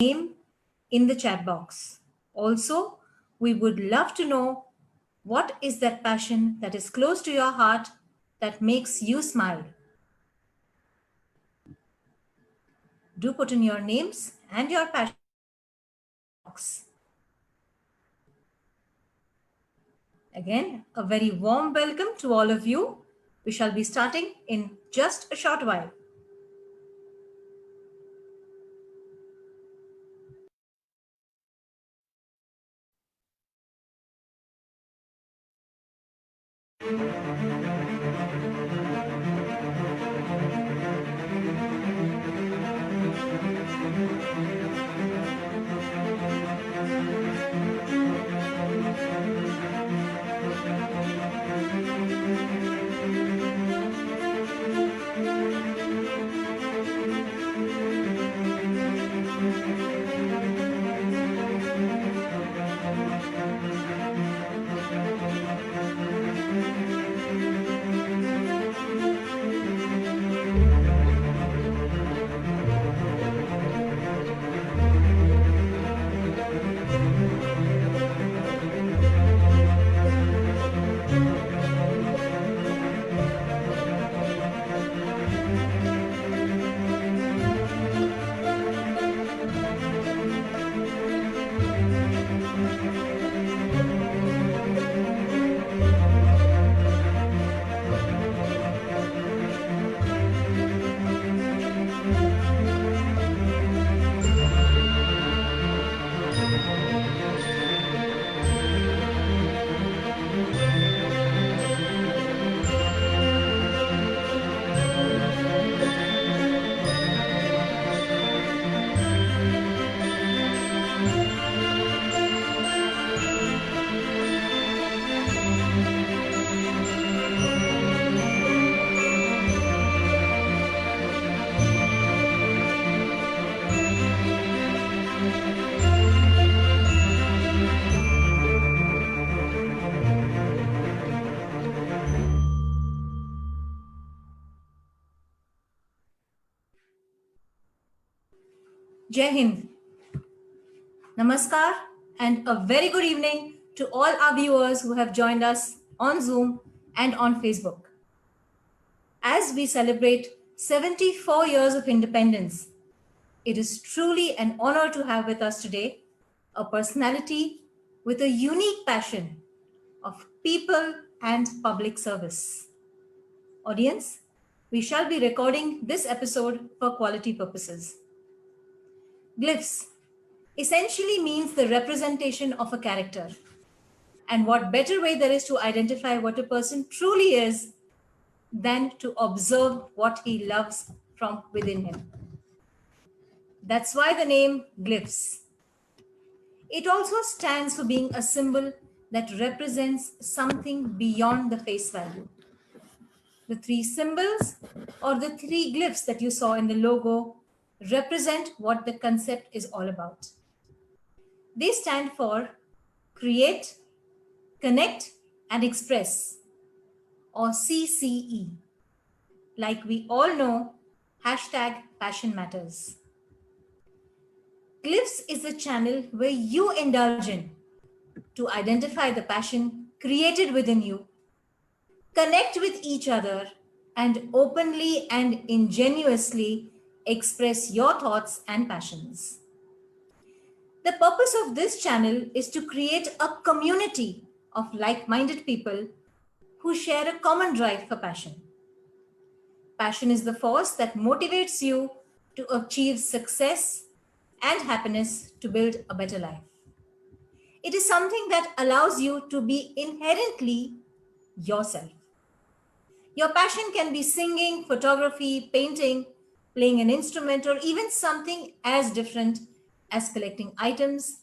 name in the chat box. Also, we would love to know what is that passion that is close to your heart that makes you smile. Do put in your names and your passion box. Again, a very warm welcome to all of you. We shall be starting in just a short while. Jai Hind. Namaskar and a very good evening to all our viewers who have joined us on Zoom and on Facebook. As we celebrate 74 years of independence, it is truly an honor to have with us today a personality with a unique passion of people and public service. Audience, we shall be recording this episode for quality purposes. Glyphs essentially means the representation of a character. And what better way there is to identify what a person truly is than to observe what he loves from within him. That's why the name glyphs. It also stands for being a symbol that represents something beyond the face value. The three symbols or the three glyphs that you saw in the logo represent what the concept is all about. They stand for create, connect, and express, or CCE. Like we all know, hashtag passion matters. Glyphs is a channel where you indulge in to identify the passion created within you, connect with each other, and openly and ingenuously express your thoughts and passions. The purpose of this channel is to create a community of like-minded people who share a common drive for passion. Passion is the force that motivates you to achieve success and happiness to build a better life. It is something that allows you to be inherently yourself. Your passion can be singing, photography, painting, playing an instrument, or even something as different as collecting items,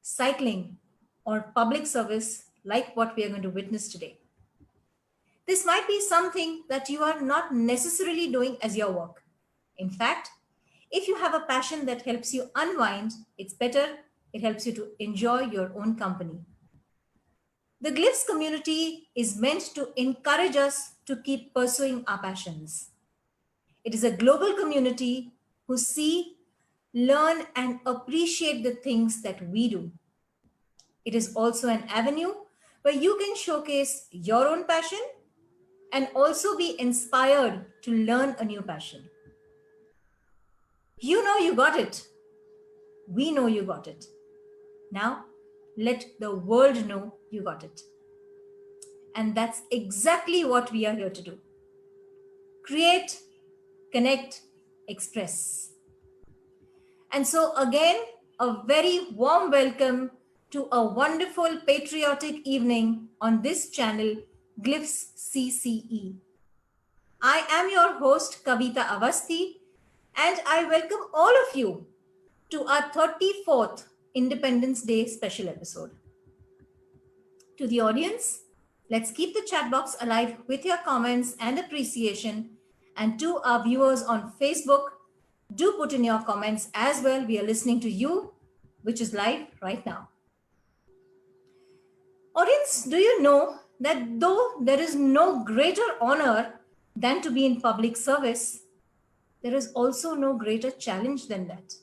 cycling, or public service like what we are going to witness today. This might be something that you are not necessarily doing as your work. In fact, if you have a passion that helps you unwind, it's better. It helps you to enjoy your own company. The Glyphs community is meant to encourage us to keep pursuing our passions. It is a global community who see learn and appreciate the things that we do. It is also an avenue where you can showcase your own passion and also be inspired to learn a new passion. You know you got it. We know you got it. Now, let the world know you got it. And that's exactly what we are here to do. Create, connect, express. And so, again, a very warm welcome to a wonderful patriotic evening on this channel, Glyphs CCE. I am your host, Kavita Avasti, and I welcome all of you to our 34th Independence Day special episode. To the audience, let's keep the chat box alive with your comments and appreciation. And to our viewers on Facebook, do put in your comments as well. We are listening to you, which is live right now. Audience, do you know that though there is no greater honor than to be in public service, there is also no greater challenge than that.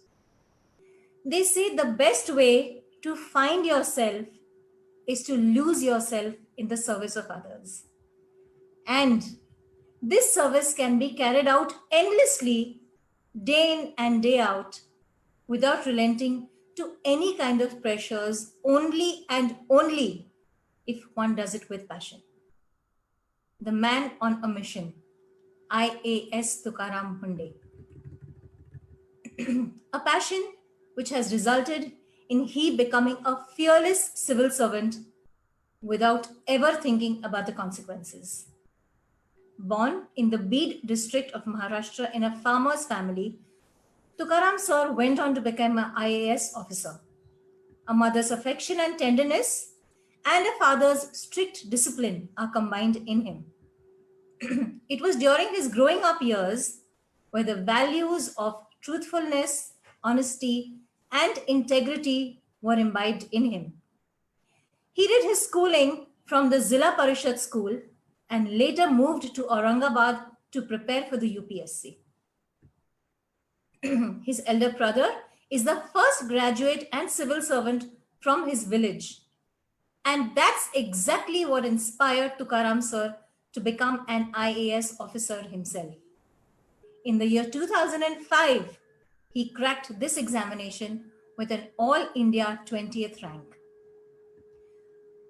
They say the best way to find yourself is to lose yourself in the service of others. And this service can be carried out endlessly, day in and day out, without relenting to any kind of pressures, only and only if one does it with passion. The man on a mission, IAS Tukaram Hunde. A passion which has resulted in he becoming a fearless civil servant without ever thinking about the consequences. Born in the Beed district of Maharashtra in a farmer's family, Tukaram sir went on to become an IAS officer. A mother's affection and tenderness and a father's strict discipline are combined in him. It was during his growing up years where the values of truthfulness, honesty, and integrity were imbibed in him. He did his schooling from the Zilla Parishad school and later moved to Aurangabad to prepare for the UPSC. His elder brother is the first graduate and civil servant from his village. And that's exactly what inspired Tukaram sir to become an IAS officer himself. In the year 2005, he cracked this examination with an All India 20th rank.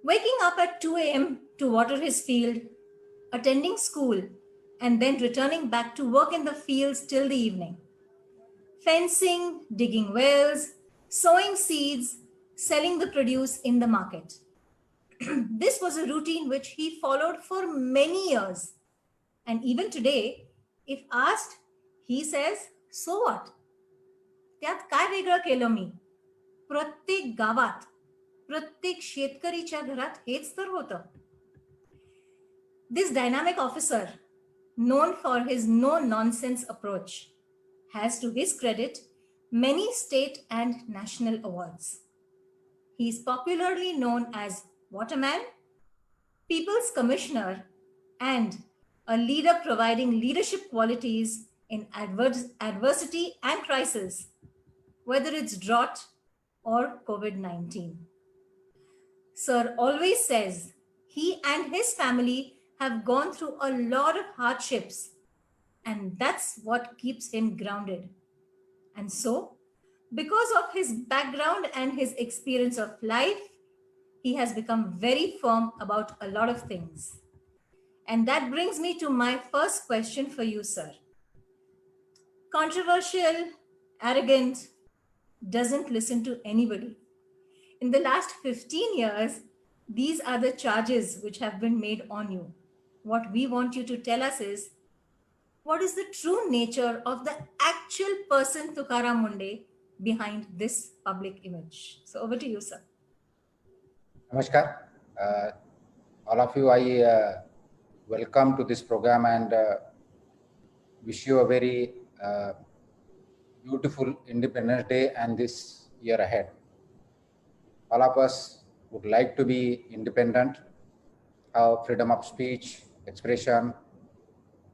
Waking up at 2 a.m. to water his field, attending school, and then returning back to work in the fields till the evening. Fencing, digging wells, sowing seeds, selling the produce in the market. This was a routine which he followed for many years. And even today, if asked, he says, so what? त्यात काय वेगळं केलं मी? प्रत्येक गावात, प्रत्येक शेतकरीच्या घरात हेच तर होतं. This dynamic officer, known for his no-nonsense approach, has to his credit many state and national awards. He is popularly known as Waterman, People's Commissioner, and a leader providing leadership qualities in adversity and crisis, whether it's drought or COVID-19. Sir always says he and his family have gone through a lot of hardships, and that's what keeps him grounded. And so, because of his background and his experience of life, he has become very firm about a lot of things. And that brings me to my first question for you, sir. Controversial, arrogant, doesn't listen to anybody. In the last 15 years, these are the charges which have been made on you. What we want you to tell us is, what is the true nature of the actual person Tukaram Munde behind this public image? So over to you, sir. Namaskar. All of you, I welcome to this program and wish you a very beautiful Independence Day and this year ahead. All of us would like to be independent, have freedom of speech, expression,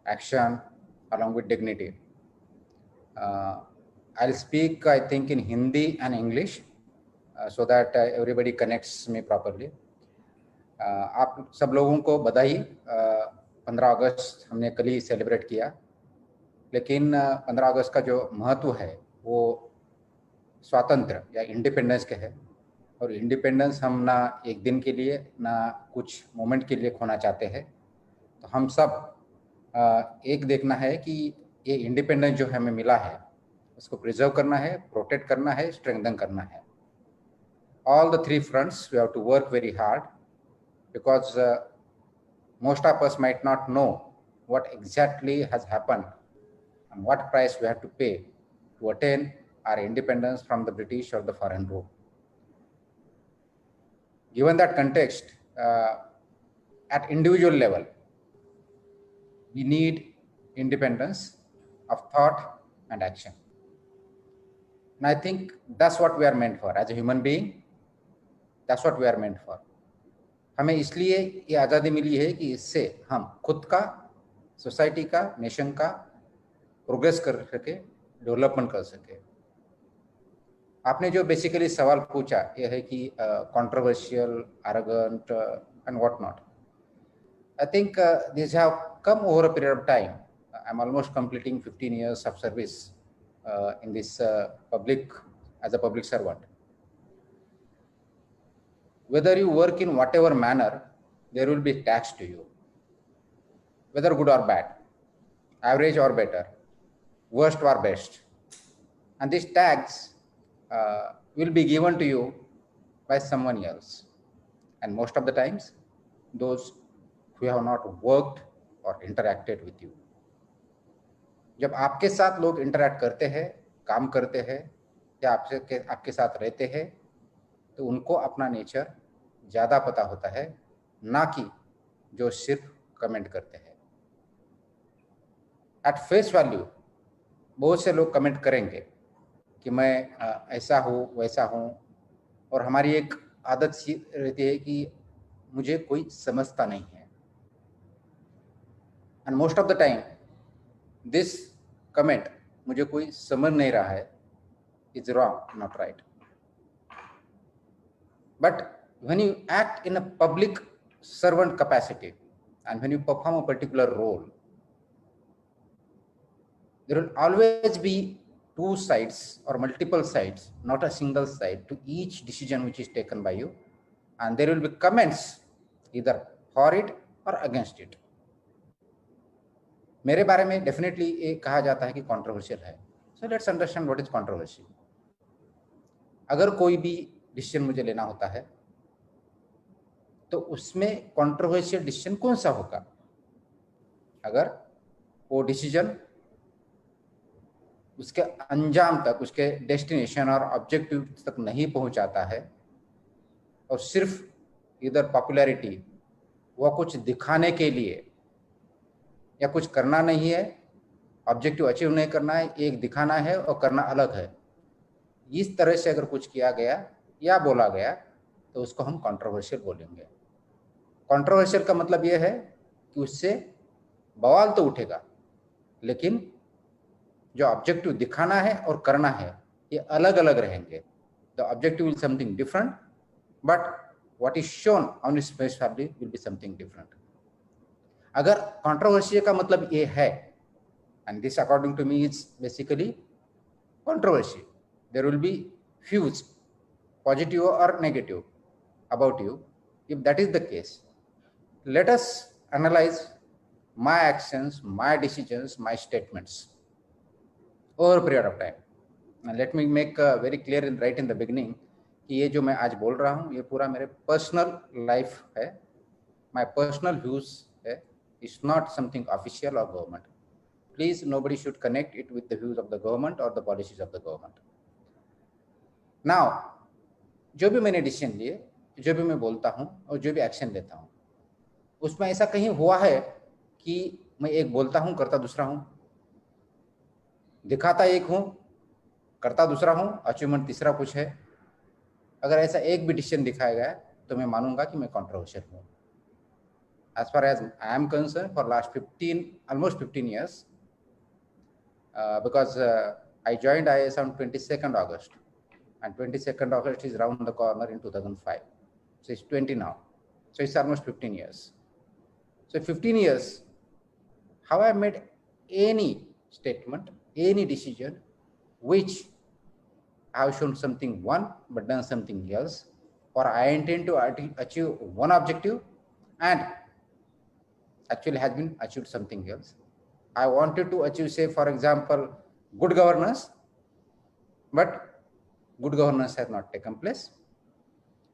action, along with dignity. I'll speak, I think, in Hindi and English so that everybody connects me properly. आप सब लोगों को बधाई। 15 अगस्त हमने कल ही celebrate किया, लेकिन 15 अगस्त का जो महत्व है वो स्वातंत्र या इंडिपेंडेंस के है। और इंडिपेंडेंस हम ना एक दिन के लिए ना कुछ मोमेंट के लिए खोना चाहते हैं। तो हम सब एक देखना है कि ये इंडिपेंडेंस जो हमें मिला है उसको प्रिजर्व करना है, प्रोटेक्ट करना है, स्ट्रेंथन करना है। All the 3 fronts we have to work very hard, because most of us might not know what exactly has happened and what price we have to pay to attain our independence from the British or the foreign rule. Given that context, at individual level, we need independence of thought and action. And I think that's what we are meant for as a human being. That's what we are meant for. हमें इसलिए ये आज़ादी मिली है कि इससे हम खुद का, सोसाइटी का, नेशन का प्रोग्रेस कर सके, डेवलपमेंट कर सके। आपने जो बेसिकली सवाल पूछा ये है कि controversial, arrogant and what not. I think this have come over a period of time. I am almost completing 15 years of service in this public, as a public servant. Whether you work in whatever manner, there will be tax to you, whether good or bad, average or better, worst or best. And these tags will be given to you by someone else. And most of the times, those who have not worked or interacted with you. जब आपके साथ लोग interact करते हैं, काम करते हैं या आपके साथ रहते हैं, तो उनको अपना नेचर ज़्यादा पता होता है, ना कि जो सिर्फ कमेंट करते हैं। एट फेस वैल्यू बहुत से लोग कमेंट करेंगे कि मैं ऐसा हूँ, वैसा हूँ, और हमारी एक आदत सी रहती है कि मुझे कोई समझता नहीं है। And most of the time this comment, मुझे कोई समझ नहीं रहा है, is wrong, not right. But when you act in a public servant capacity and when you perform a particular role, there will always be 2 sides or multiple sides, not a single side, to each decision which is taken by you. And there will be comments either for it or against it. मेरे बारे में definitely ये कहा जाता है कि controversial है। So let's understand what is controversy. अगर कोई भी डिसीजन मुझे लेना होता है तो उसमें कंट्रोवर्शियल डिसीजन कौन सा होगा? अगर वो डिसीजन उसके अंजाम तक, उसके डेस्टिनेशन और ऑब्जेक्टिव तक नहीं पहुंचाता है और सिर्फ इधर पॉपुलैरिटी, वह कुछ दिखाने के लिए या कुछ करना नहीं है, ऑब्जेक्टिव अचीव नहीं करना है, एक दिखाना है और करना अलग है, इस तरह से अगर कुछ किया गया या बोला गया तो उसको हम कंट्रोवर्शियल बोलेंगे। कंट्रोवर्शियल का मतलब यह है कि उससे बवाल तो उठेगा, लेकिन जो ऑब्जेक्टिव दिखाना है और करना है ये अलग अलग रहेंगे। The objective will something different, but what is shown on its face value will be something different. अगर कंट्रोवर्शियल का मतलब ये है, and this according to me is basically controversy, there will be views positive or negative about you. If that is the case, let us analyze my actions, my decisions, my statements over a period of time. And let me make very clear right in the beginning कि ये जो मैं आज बोल रहा हूँ ये पूरा मेरे पर्सनल लाइफ है, my personal views है, it's not something official or government. Please, nobody should connect it with the views of the government or the policies of the government. Now, जो भी मैंने डिसीजन लिए, जो भी मैं बोलता हूँ और जो भी एक्शन लेता हूँ, उसमें ऐसा कहीं हुआ है कि मैं एक बोलता हूँ, करता दूसरा हूँ, दिखाता एक हूँ, करता दूसरा हूँ, अचीवमेंट तीसरा कुछ है? अगर ऐसा एक भी डिसीजन दिखाया गया तो मैं मानूंगा कि मैं कंट्रोवर्शियल हूँ। As far as I am concerned, for last 15, almost 15 years, because I joined IAS on 22nd August, and 22nd August is round the corner in 2005. So it's 20 now. So it's almost 15 years. So 15 years, how I made any statement, any decision, which I have shown something one, but done something else, or I intend to achieve one objective and actually has been achieved something else. I wanted to achieve, say, for example, good governance, but good governance has not taken place.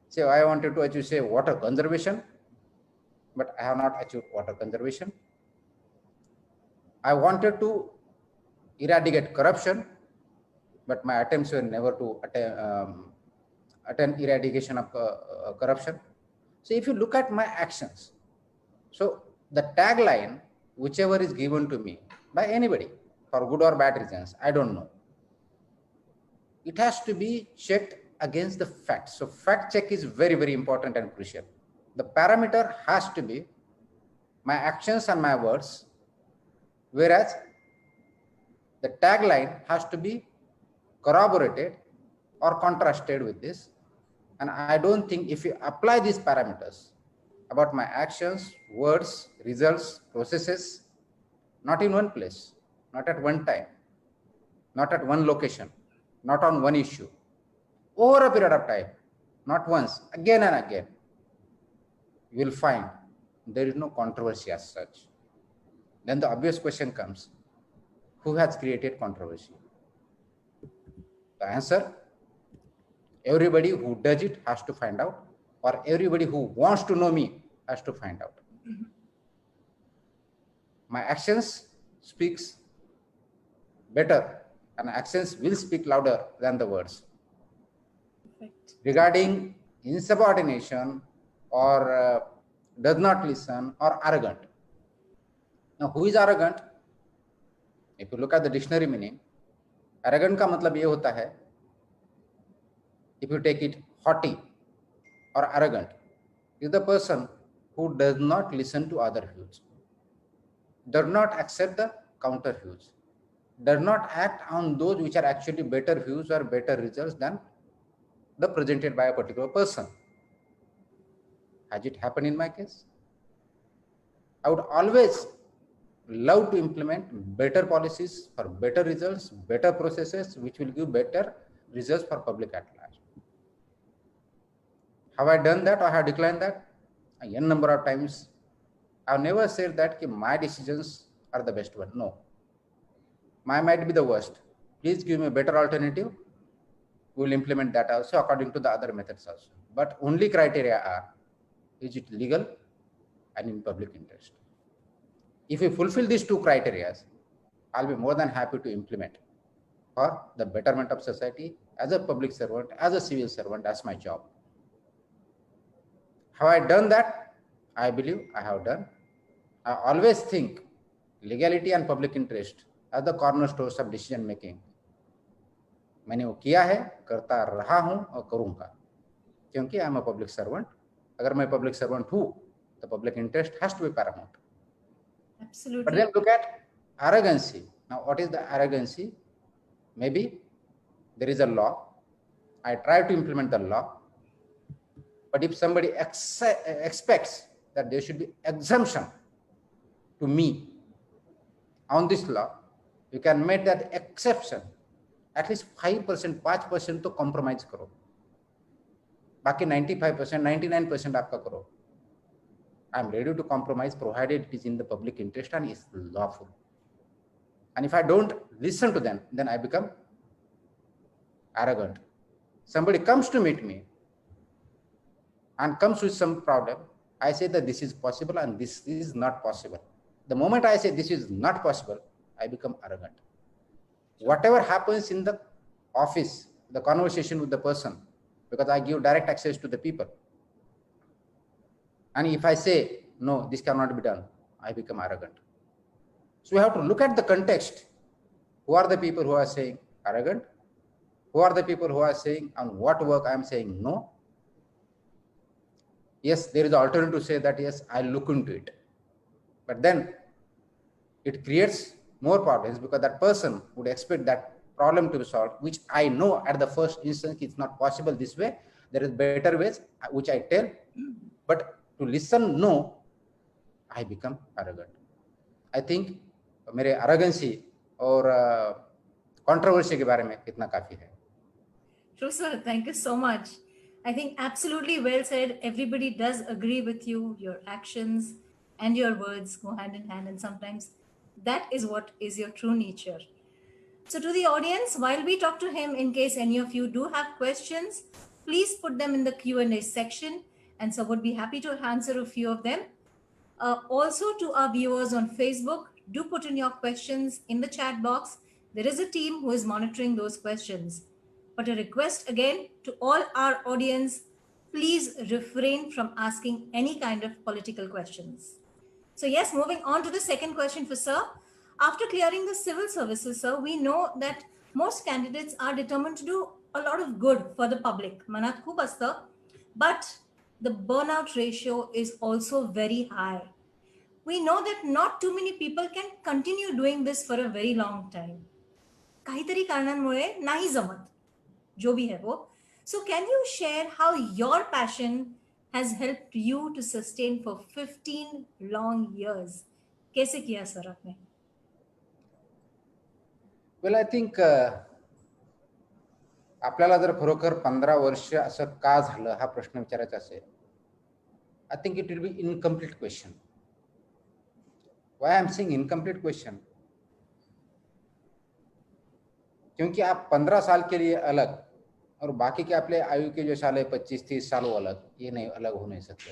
Say, I wanted to achieve, say, water conservation, but I have not achieved water conservation. I wanted to eradicate corruption, but my attempts were never to attempt eradication of corruption. So if you look at my actions, so the tagline, whichever is given to me by anybody for good or bad reasons, I don't know, it has to be checked against the facts. So fact check is very, very important and crucial. The parameter has to be my actions and my words, whereas the tagline has to be corroborated or contrasted with this. And I don't think if you apply these parameters about my actions, words, results, processes, not in one place, not at one time, not at one location, not on one issue, over a period of time, not once, again and again, you will find there is no controversy as such. Then the obvious question comes, who has created controversy? The answer, everybody who does it has to find out, or everybody who wants to know me has to find out. My actions speaks better, and actions will speak louder than the words. Perfect. Regarding insubordination or does not listen or arrogant. Now, who is arrogant? If you look at the dictionary meaning, arrogant का मतलब ये होता है, if you take it, haughty or arrogant, is the person who does not listen to other views, does not accept the counter views, does not act on those which are actually better views or better results than the presented by a particular person. Has it happened in my case? I would always love to implement better policies for better results, better processes, which will give better results for public at large. Have I done that or have declined that? A n number of times. I've never said that my decisions are the best one. No. Mine might be the worst. Please give me a better alternative. We will implement that also according to the other methods also. But only criteria are, is it legal and in public interest? If we fulfill these two criteria, I'll be more than happy to implement for the betterment of society as a public servant, as a civil servant, as my job. Have I done that? I believe I have done. I always think legality and public interest as the cornerstones of decision making. मैंने वो किया है, करता रहा हूं और करूंगा, क्योंकि I am a public servant. अगर मैं पब्लिक सर्वेंट हूं, the public interest has to be paramount. Absolutely. But then look at arrogancy. Now, what is the arrogancy? Maybe there is a law. I try to implement the law. But if somebody expects that there should be exemption to me on this law, you can make that exception. At least 5%, 5% तो compromise करो. बाकी 95%, 99% आपका करो. I am ready to compromise provided it is in the public interest and is lawful. And if I don't listen to them, then I become arrogant. Somebody comes to meet me and comes with some problem. I say that this is possible and this is not possible. The moment I say this is not possible, I become arrogant. Whatever happens in the office, the conversation with the person, because I give direct access to the people. And if I say, no, this cannot be done, I become arrogant. So we have to look at the context. Who are the people who are saying arrogant? Who are the people who are saying on what work I am saying no? Yes, there is an alternative to say that, yes, I'll look into it. But then it creates more problems because that person would expect that problem to be solved, which I know at the first instance it's not possible this way. There is better ways, which I tell, but to listen, no, I become arrogant. I think मेरे arrogancy और controversy के बारे में इतना काफी है. True, sir. Thank you so much. I think absolutely well said. Everybody does agree with you. Your actions and your words go hand in hand, and sometimes that is what is your true nature. So, to the audience, while we talk to him, in case any of you do have questions, please put them in the Q&A section, and so would be happy to answer a few of them. Also, to our viewers on Facebook, do put in your questions in the chat box. There is a team who is monitoring those questions. But a request again to all our audience, please refrain from asking any kind of political questions. So yes, moving on to the second question for sir. After clearing the civil services, sir, we know that most candidates are determined to do a lot of good for the public. Manat khub asta, but the burnout ratio is also very high. We know that not too many people can continue doing this for a very long time. काहीतरी कारणांमुळे नाही जमत जो भी है वो. So can you share how your passion has helped you to sustain for 15 long years? कैसे किया सर आपने? Well, I think आपल्याला जर खरोखर 15 वर्ष असं का झालं हा प्रश्न विचारायचा असेल, I think it will be incomplete question. Why I am saying incomplete question? क्योंकि आप 15 साल के लिए अलग और बाकी के अपने आयु के जो साल है 25-30 साल वो अलग, ये नहीं अलग हो नहीं सकते.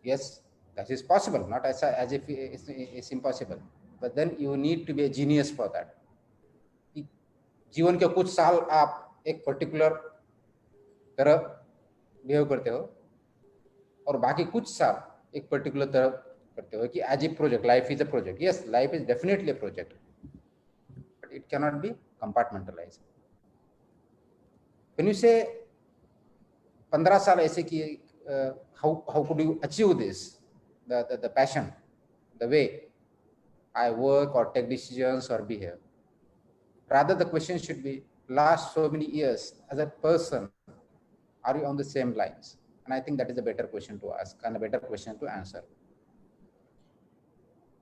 Yes, that is possible, not as if it's impossible, but then you need to be a genius for that. जीवन के कुछ साल आप एक पर्टिकुलर तरह बिहेव करते हो और बाकी कुछ साल एक पर्टिकुलर तरह करते हो कि as a project. Life is a project. Yes, life is definitely a project, but it can not be compartmentalised. When you say 15 साल ऐसे किए, how could you achieve this, the passion, the way I work or take decisions or behave? Rather, the question should be, last so many years as a person, are you on the same lines? And I think that is a better question to ask and a better question to answer.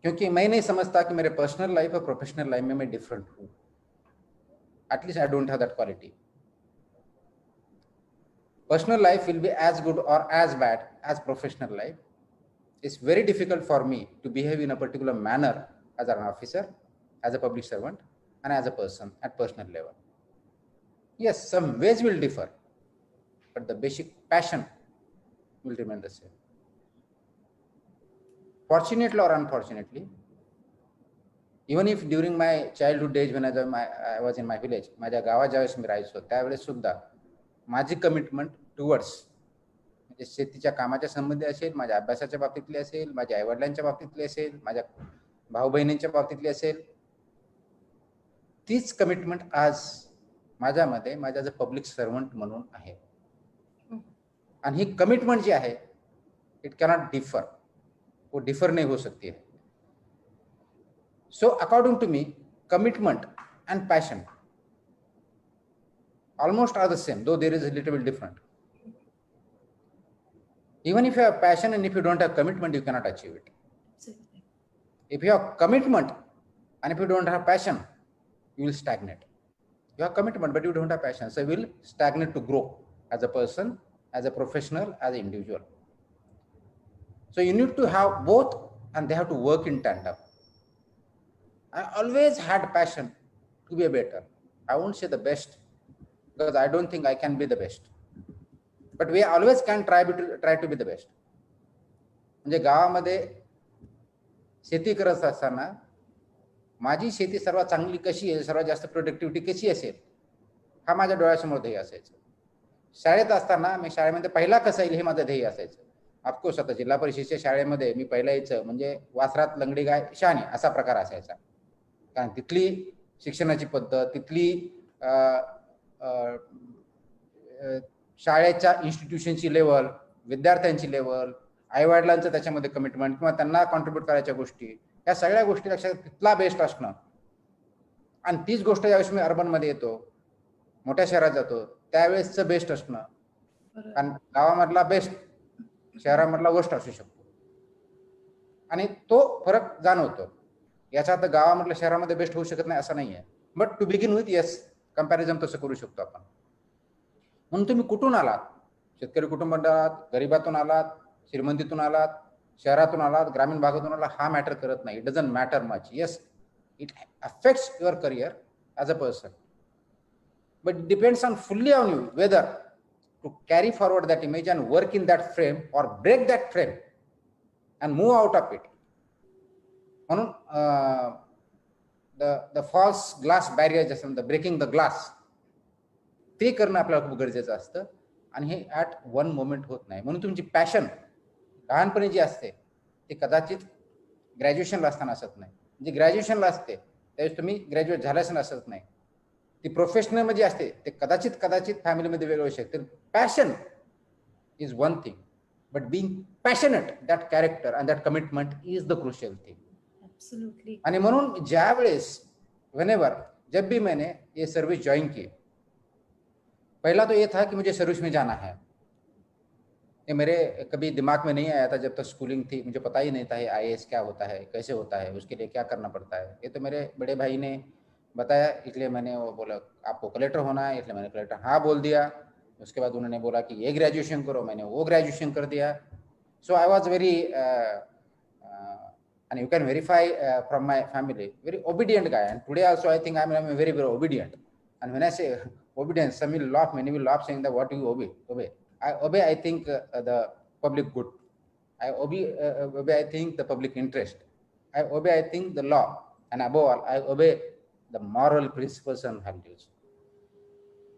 क्योंकि मैं नहीं समझता कि मेरे personal life और professional life में मैं different हूँ. At least I don't have that quality. Personal life will be as good or as bad as professional life. It's very difficult for me to behave in a particular manner as an officer, as a public servant, and as a person at personal level. Yes, some ways will differ, but the basic passion will remain the same. Fortunately or unfortunately, even if during my childhood days when I was in my village, माझ्या गावात ज्यावेळेस मी राहायचो त्यावेळेस सुद्धा माझी commitment towards म्हणजे शेतीच्या कामाच्या संबंधी असेल, माझ्या अभ्यासाच्या बाबतीतली असेल, माझ्या आईवडिलांच्या बाबतीतली असेल, माझ्या भाऊ बहिणींच्या बाबतीतली असेल, तीच कमिटमेंट आज माझ्यामध्ये माझ्या ॲज अ पब्लिक सर्वंट म्हणून आहे. आणि ही कमिटमेंट जी आहे इट कॅनॉट डिफर, वो डिफर नहीं हो सकती है. So according to me commitment and passion almost are the same, though there is a little bit different. Even if you have passion and if you don't have commitment, you cannot achieve it. Absolutely. If you have commitment and if you don't have passion, you will stagnate. You have commitment, but you don't have passion, so you will stagnate to grow as a person, as a professional, as an individual. So you need to have both, and they have to work in tandem. I always had passion to be a better. I won't say the best, because I don't think I can be the best, but we always can try to be the best. म्हणजे गावामध्ये शेती करत असताना माझी शेती सर्वात चांगली कशी आहे, सर्वात जास्त प्रोडक्टिव्हिटी कशी असेल, हा माझ्या डोळ्यासमोर ध्येय असायचं. शाळेत असताना मी शाळेमध्ये पहिला कसा येईल हे माझं ध्येय असायचं. ऑफकोर्स आता जिल्हा परिषदेच्या शाळेमध्ये मी पहिला यायचं म्हणजे वासरात लंगडी गाय शाणी असा प्रकार असायचा. कारण तिथली शिक्षणाची पद्धत, तिथली शाळेच्या इन्स्टिट्यूशनची लेवल, विद्यार्थ्यांची लेवल, आईवडिलांचं त्याच्यामध्ये कमिटमेंट किंवा त्यांना कॉन्ट्रीब्यूट करायच्या गोष्टी, या सगळ्या गोष्टी लक्षात तिथला बेस्ट असणं आणि तीच गोष्ट ज्यावेळेस मी अर्बनमध्ये येतो, मोठ्या शहरात जातो, त्यावेळेसचं बेस्ट असणं, कारण गावामधला बेस्ट शहरामधला वर्स्ट असू शकतो आणि तो फरक जाणवतो. याचा अर्थ गावामधल्या शहरामध्ये बेस्ट होऊ शकत नाही असं नाही आहे, but to begin with yes, comparison तसं करू शकतो आपण. म्हणून तुम्ही कुठून आलात, शेतकरी कुटुंबात आलात, गरिबातून आलात, श्रीमंतीतून आलात, शहरातून आलात, ग्रामीण भागातून आलात, हा मॅटर करत नाही. It doesn't matter much. Yes, it affects your career as a person, but it depends on fully on you whether to carry forward that image and work in that frame or break that frame and move out of it. म्हणून the false glass barrier, जसं the breaking the glass, ते करणं आपल्याला खूप गरजेचं असतं आणि हे at one moment होत नाही. म्हणून तुमची पॅशन लहानपणी जी असते ती कदाचित ग्रॅज्युएशनला असताना असत नाही. जी ग्रॅज्युएशनला असते त्यावेळेस तुम्ही ग्रॅज्युएट झाल्यास असत नाही. ती प्रोफेशनलमध्ये असते ते कदाचित फॅमिलीमध्ये वेगळं होऊ शकते. Passion is one thing, but being passionate, that character and that commitment is the crucial thing. Absolutely. आणि म्हणून ज्या वेळेस व्हेनेवर जब भी मैंने ये सर्विस ज्वाइन की, पहला तो ये था कि मुझे सर्विस में जाना है. ये मेरे कभी दिमाग में नहीं आया था जब तक स्कूलिंग थी. मुझे पता ही नहीं था ये IAS क्या होता है, कैसे होता है, उसके लिए क्या करना पड़ता है. ये तो मेरे बड़े भाई ने बताया, इसलिए मैंने वो बोला आपको कलेक्टर होना है, इसलिए मैंने कलेक्टर हाँ बोल दिया. उसके बाद उन्होंने बोला कि ये ग्रेजुएशन करो, मैंने वो ग्रेजुएशन कर दिया. So I was very, and you can verify from my family, very obedient guy, and today also I think I'm very obedient. And when I say obedience, some will laugh, many will laugh, saying that what do you obey? I obey, I think the public good. I obey, I think the public interest. I obey, I think the law, and above all I obey the moral principles and values.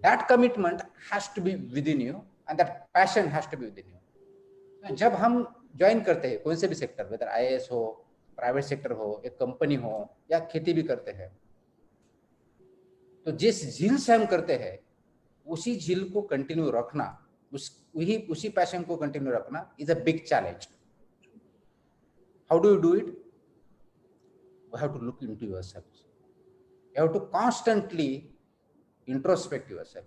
That commitment has to be within you and that passion has to be within you. जब हम join करते हैं कोई से भी sector, weather IAS हो, private sector हो, एक कंपनी हो या खेती भी करते हैं, तो जिस झील से हम करते हैं उसी झील को कंटिन्यू रखना, उसी पैशन को कंटिन्यू रखना is a big challenge. How do you do it? You have to look into yourself. You have to constantly introspect yourself.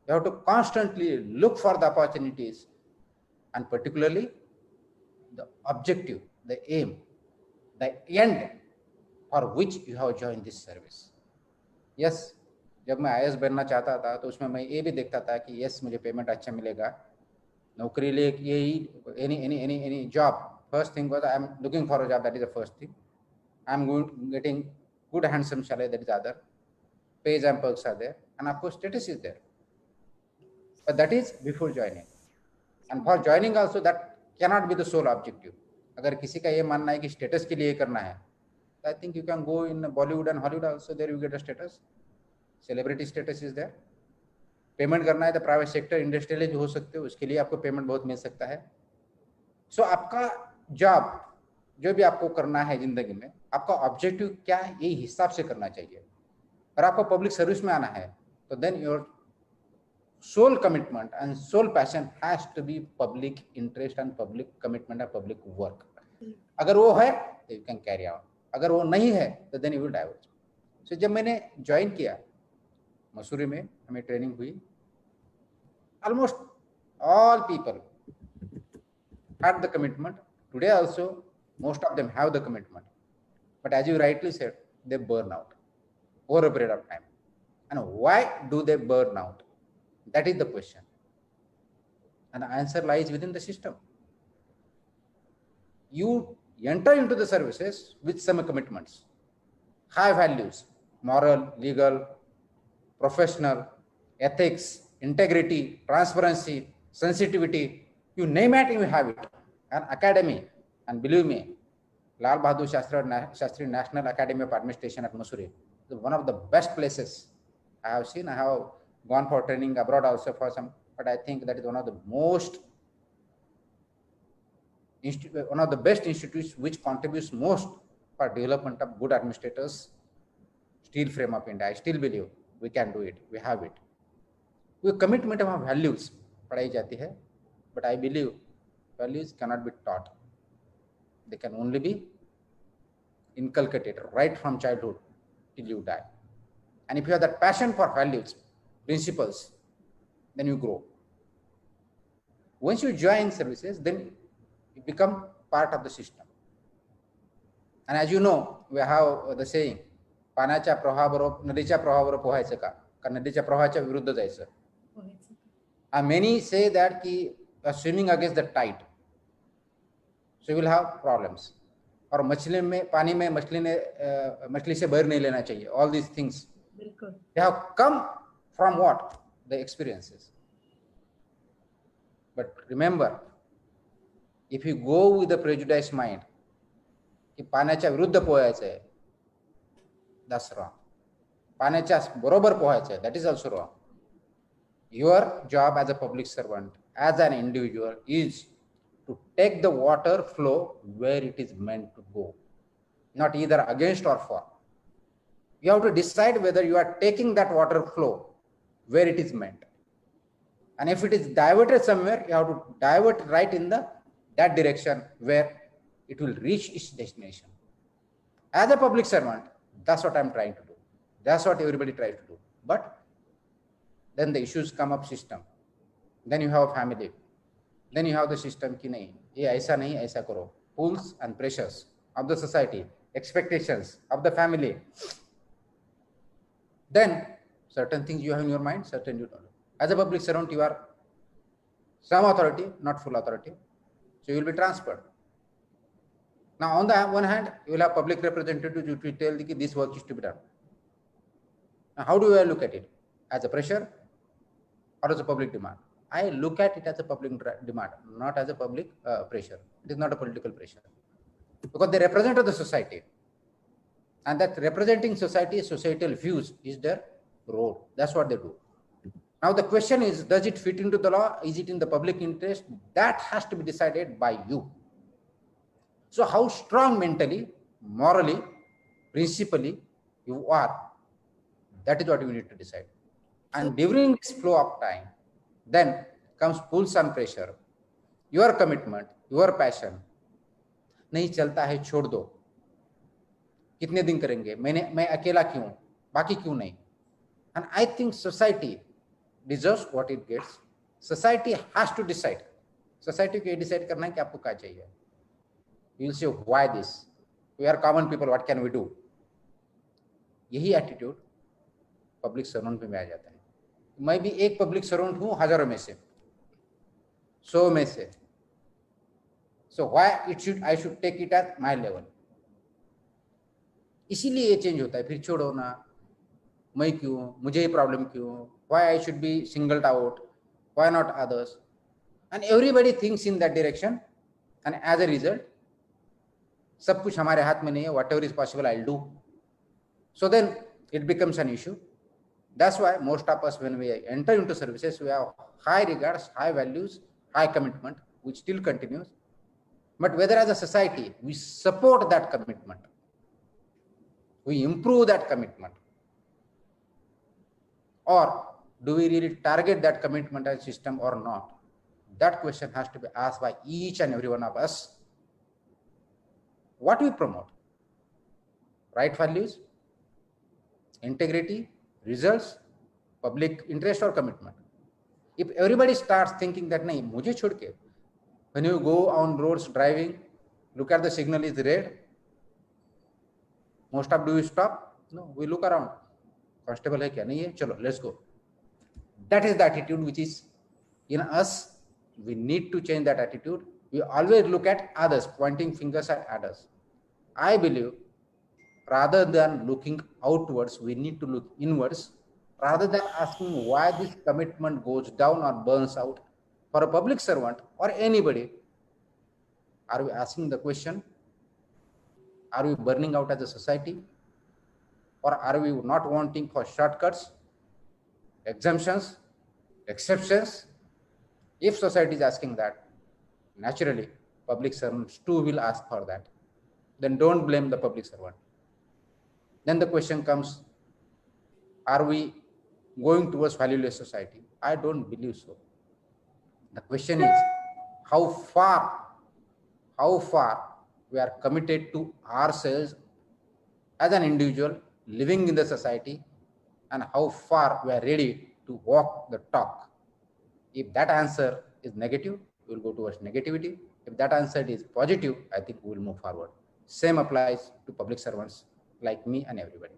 You have to constantly look for the opportunities and particularly the objective, the aim, the end for which you have joined this service. Yes, जब मैं IAS बनना चाहता था तो उसमें मैं ये भी देखता था कि यस मुझे पेमेंट अच्छा मिलेगा, नौकरी ले यही any job. First thing was I am looking for a job, that is the first thing. I am getting good handsome salary, that is other. Pays and perks are there, and of course status is there. But that is before joining. And for joining also that cannot be the sole objective. अगर किसी का ये मानना है कि status के लिए करना है, I think you can go in Bollywood and Hollywood also, there you get a status. Celebrity status is there. Payment करना है तो प्राइवेट सेक्टर इंडस्ट्रियलिस्ट हो सकते हो, उसके लिए आपको पेमेंट बहुत मिल सकता है. सो आपका जॉब जो भी आपको करना है जिंदगी में, आपका ऑब्जेक्टिव क्या है, यही हिसाब से करना चाहिए. और आपको पब्लिक सर्विस में आना है तो then your sole commitment and sole passion has to be public interest and public commitment and public work. अगर वो है तो you can carry on, अगर वो नहीं है तो then you will diverge. So जब मैंने ज्वाइन किया मसूरी में, हमें ट्रेनिंग हुई, almost all people had the commitment. Today also most of them have the commitment, but as you rightly said, they burn out over a period of time. And why do they burn out? That is the question, and the answer lies within the system. You enter into the services with some commitments, high values, moral, legal, professional, ethics, integrity, transparency, sensitivity, you name it, you have it. An academy, and believe me, Lal Bahadur Shastri National Academy of Administration at Mussoorie is one of the best places I have seen. I have gone for training abroad also for some, but I think that is one of the best institutes which contributes most for development of good administrators. Steel frame of India. I still believe we can do it. We have it. We commitment of values पढ़ाई जाती है, but I believe values cannot be taught. They can only be inculcated right from childhood till you die. And if you have that passion for values, principles, then you grow. Once you join services, then you become part of the system. And as you know, we have the saying, पाण्याच्या प्रवाहाबरोबर नदीच्या प्रवाहाबरोबर पोहायचं का? का नदीच्या प्रवाहाच्या विरुद्ध जायचं? And many say that ki you are swimming against the tide, so you will have problems. और मछली में पानी में मछली से बैर नहीं लेना चाहिए. All these things, they have come from what? The experiences. But remember, if you go with the prejudiced mind, की पाण्याच्या विरुद्ध पोहायचं आहे, that's wrong. पाण्याच्या बरोबर पोहायचं आहे, that is also wrong. Your job as a public servant, as an individual, is to take the water flow where it is meant to go, not either against or for. You have to decide whether you are taking that water flow where it is meant. And if it is diverted somewhere, you have to divert right in that direction where it will reach its destination. As a public servant, that's what I'm trying to do. That's what everybody tries to do. But then the issues come up system. Then you have a family. Then you have the system ki nahi, ye aisa nahi, aisa karo. Pulls and pressures of the society, expectations of the family. Then certain things you have in your mind, certain you don't. As a public servant, you are some authority, not full authority. So you will be transferred. Now, on the one hand, you will have public representatives who will tell you this work is to be done. Now, how do I look at it? As a pressure or as a public demand? I look at it as a public demand, not as a public pressure. It is not a political pressure. Because they represent the society. And that representing society, societal views is their role. That's what they do. Now the question is, does it fit into the law? Is it in the public interest? That has to be decided by you. So how strong mentally, morally, principally you are, that is what you need to decide. And during this flow of time, then comes pulls and pressure, your commitment, your passion. नहीं चलता है छोड़ दो. कितने दिन करेंगे? मैं अकेला क्यों? बाकी क्यों नहीं? And I think society deserves what it gets. Society has to decide. Society को ये decide करना है कि आपको क्या चाहिए. You will say, why this? We are common people, what can we do? यही attitude public servant पे में आ जाता है. मैं भी एक public servant हूँ हजारों में से, 100 में से. So why I should take it at my level? इसीलिए ये चेंज होता है. फिर छोड़ो ना, मैं क्यों, मुझे ये प्रॉब्लम क्यों, why I should be singled out, why not others? And everybody thinks in that direction, and as a result, सब कुछ हमारे हाथ में नहीं है. Whatever is possible, I'll do. So then it becomes an issue. That's why most of us, when we enter into services, we have high regards, high values, high commitment, which still continues. But whether as a society, we support that commitment, we improve that commitment, or do we really target that commitment as system or not? That question has to be asked by each and every one of us. What we promote? Right values, integrity, results, public interest or commitment. If everybody starts thinking that nahi, mujhe chhod ke, when you go on roads driving, look at the signal is red, most of do you stop? No, we look around. Constable hai kya? Nahi hai, chalo, let's go. That is the attitude which is in us. We need to change that attitude. We always look at others, pointing fingers at others. I believe rather than looking outwards, we need to look inwards. Rather than asking why this commitment goes down or burns out, for a public servant or anybody, are we asking the question, are we burning out as a society? Or are we not wanting for shortcuts, exemptions, exceptions? If society is asking that, naturally, public servants too will ask for that. Then don't blame the public servant. Then the question comes, are we going towards valueless society? I don't believe so. The question is, how far we are committed to ourselves as an individual living in the society, and how far we are ready to walk the talk. If that answer is negative, we will go towards negativity. If that answer is positive, I think we will move forward. Same applies to public servants like me and everybody.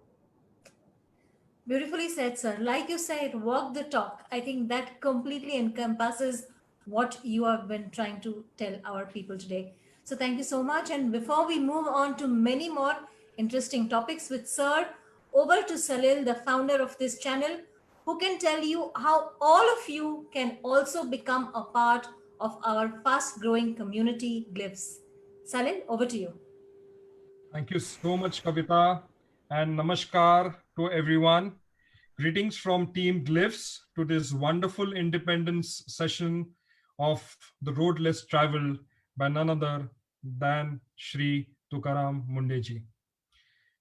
Beautifully said, sir. Like you said, walk the talk. I think that completely encompasses what you have been trying to tell our people today. So thank you so much. And before we move on to many more interesting topics with Sir, over to Salil, the founder of this channel, who can tell you how all of you can also become a part of our fast growing community, Glyphs. Salil, over to you. Thank you so much, Kavita, and namaskar to everyone. Greetings from Team Glyphs to this wonderful independence session of The Road Less Traveled by none other than Shri Tukaram Mundeji.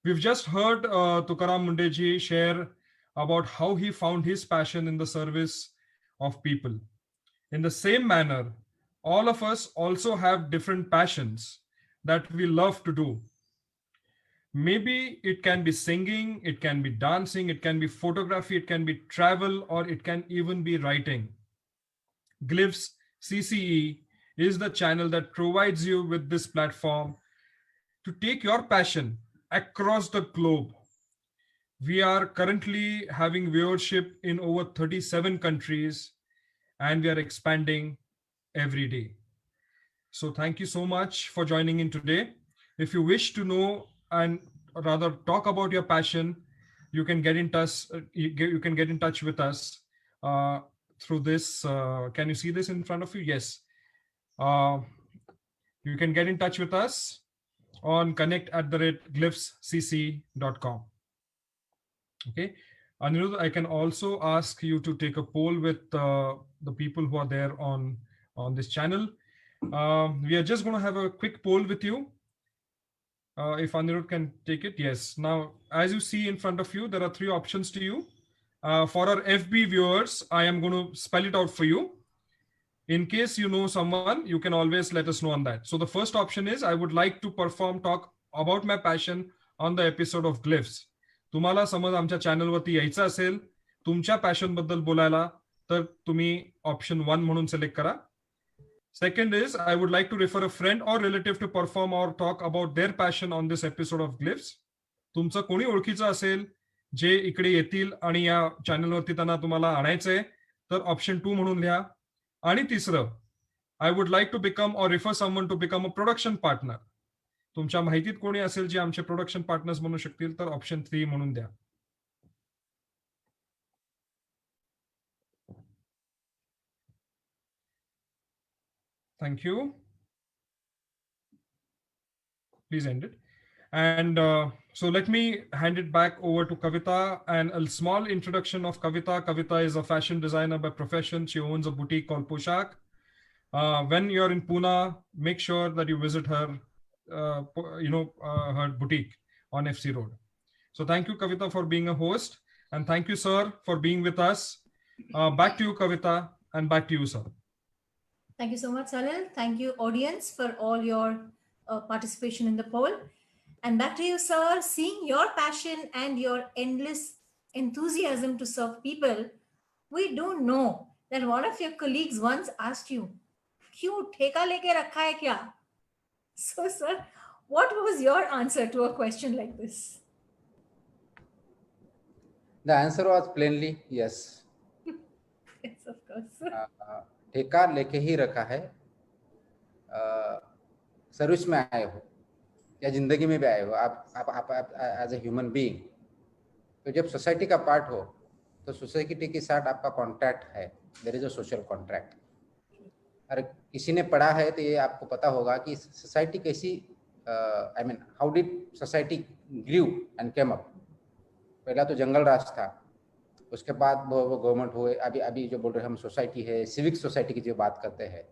We've just heard Tukaram Mundeji share about how he found his passion in the service of people. In the same manner, all of us also have different passions that we love to do. Maybe it can be singing, it can be dancing, it can be photography, it can be travel, or it can even be writing. Glyphs CCE is the channel that provides you with this platform to take your passion across the globe. We are currently having viewership in over 37 countries, and we are expanding every day. So thank you so much for joining in today. If you wish to know and rather talk about your passion, you can get in touch. You can get in touch with us through this. Can you see this in front of you? Yes. You can get in touch with us on connect@glyphscc.com. Okay. Anirudh, I can also ask you to take a poll with the people who are there on this channel. We are just going to have a quick poll with you. If Anirudh can take it, yes. Now, as you see in front of you, there are three options to you. For our FB viewers, I am going to spell it out for you. In case you know someone, you can always let us know on that. So the first option is, I would like to talk about my passion on the episode of Glyphs. तुम्हाला समज आमच्या चॅनलवरती यायचं असेल, तुमच्या passion बद्दल बोलायला, तर तुम्ही ऑप्शन 1 म्हणून सिलेक्ट करा. Second is, I would like to refer a friend or relative to perform or talk about their passion on this episode of Glyphs. तुमचं कोणी ओळखीचं असेल जे इकडे येतील आणि या चॅनलवरती त्यांना तुम्हाला आणायचंय, तर ऑप्शन 2 म्हणून लिहा. आणि तिसरं, I would like to become or refer someone to become a production partner. तुमच्या माहितीत कोणी असेल जे आमचे प्रोडक्शन पार्टनर्स बनू शकतील, तर ऑप्शन 3 म्हणून द्या. Thank you. Please end it. And so let me hand it back over to Kavita and a small introduction of Kavita. Kavita is a fashion designer by profession. She owns a boutique called Poshak. When you're in Pune, make sure that you visit her, her boutique on FC Road. So thank you, Kavita, for being a host. And thank you, sir, for being with us. Back to you, Kavita, and back to you, sir. Thank you so much, Salil. Thank you, audience, for all your participation in the poll. And back to you, sir. Seeing your passion and your endless enthusiasm to serve people, we do know that one of your colleagues once asked you, "Kyun theka leke rakha hai kya?" So, sir, what was your answer to a question like this? The answer was plainly yes. Yes, of course. ठेका लेके ही रखा है. Service में आए हो या जिंदगी में भी आए हो, आप एज ए ह्यूमन बीइंग, तो जब सोसाइटी का पार्ट हो तो सोसाइटी के साथ आपका कॉन्ट्रैक्ट है. There is a social contract. अगर किसी ने पढ़ा है तो ये आपको पता होगा कि सोसाइटी कैसी, I mean how did society grew and came up. पहला तो जंगल राज था, उसके बाद वो गवर्नमेंट हुए, अभी जो बोल रहे हैं हम सोसाइटी है, सिविक सोसाइटी की जो बात करते हैं.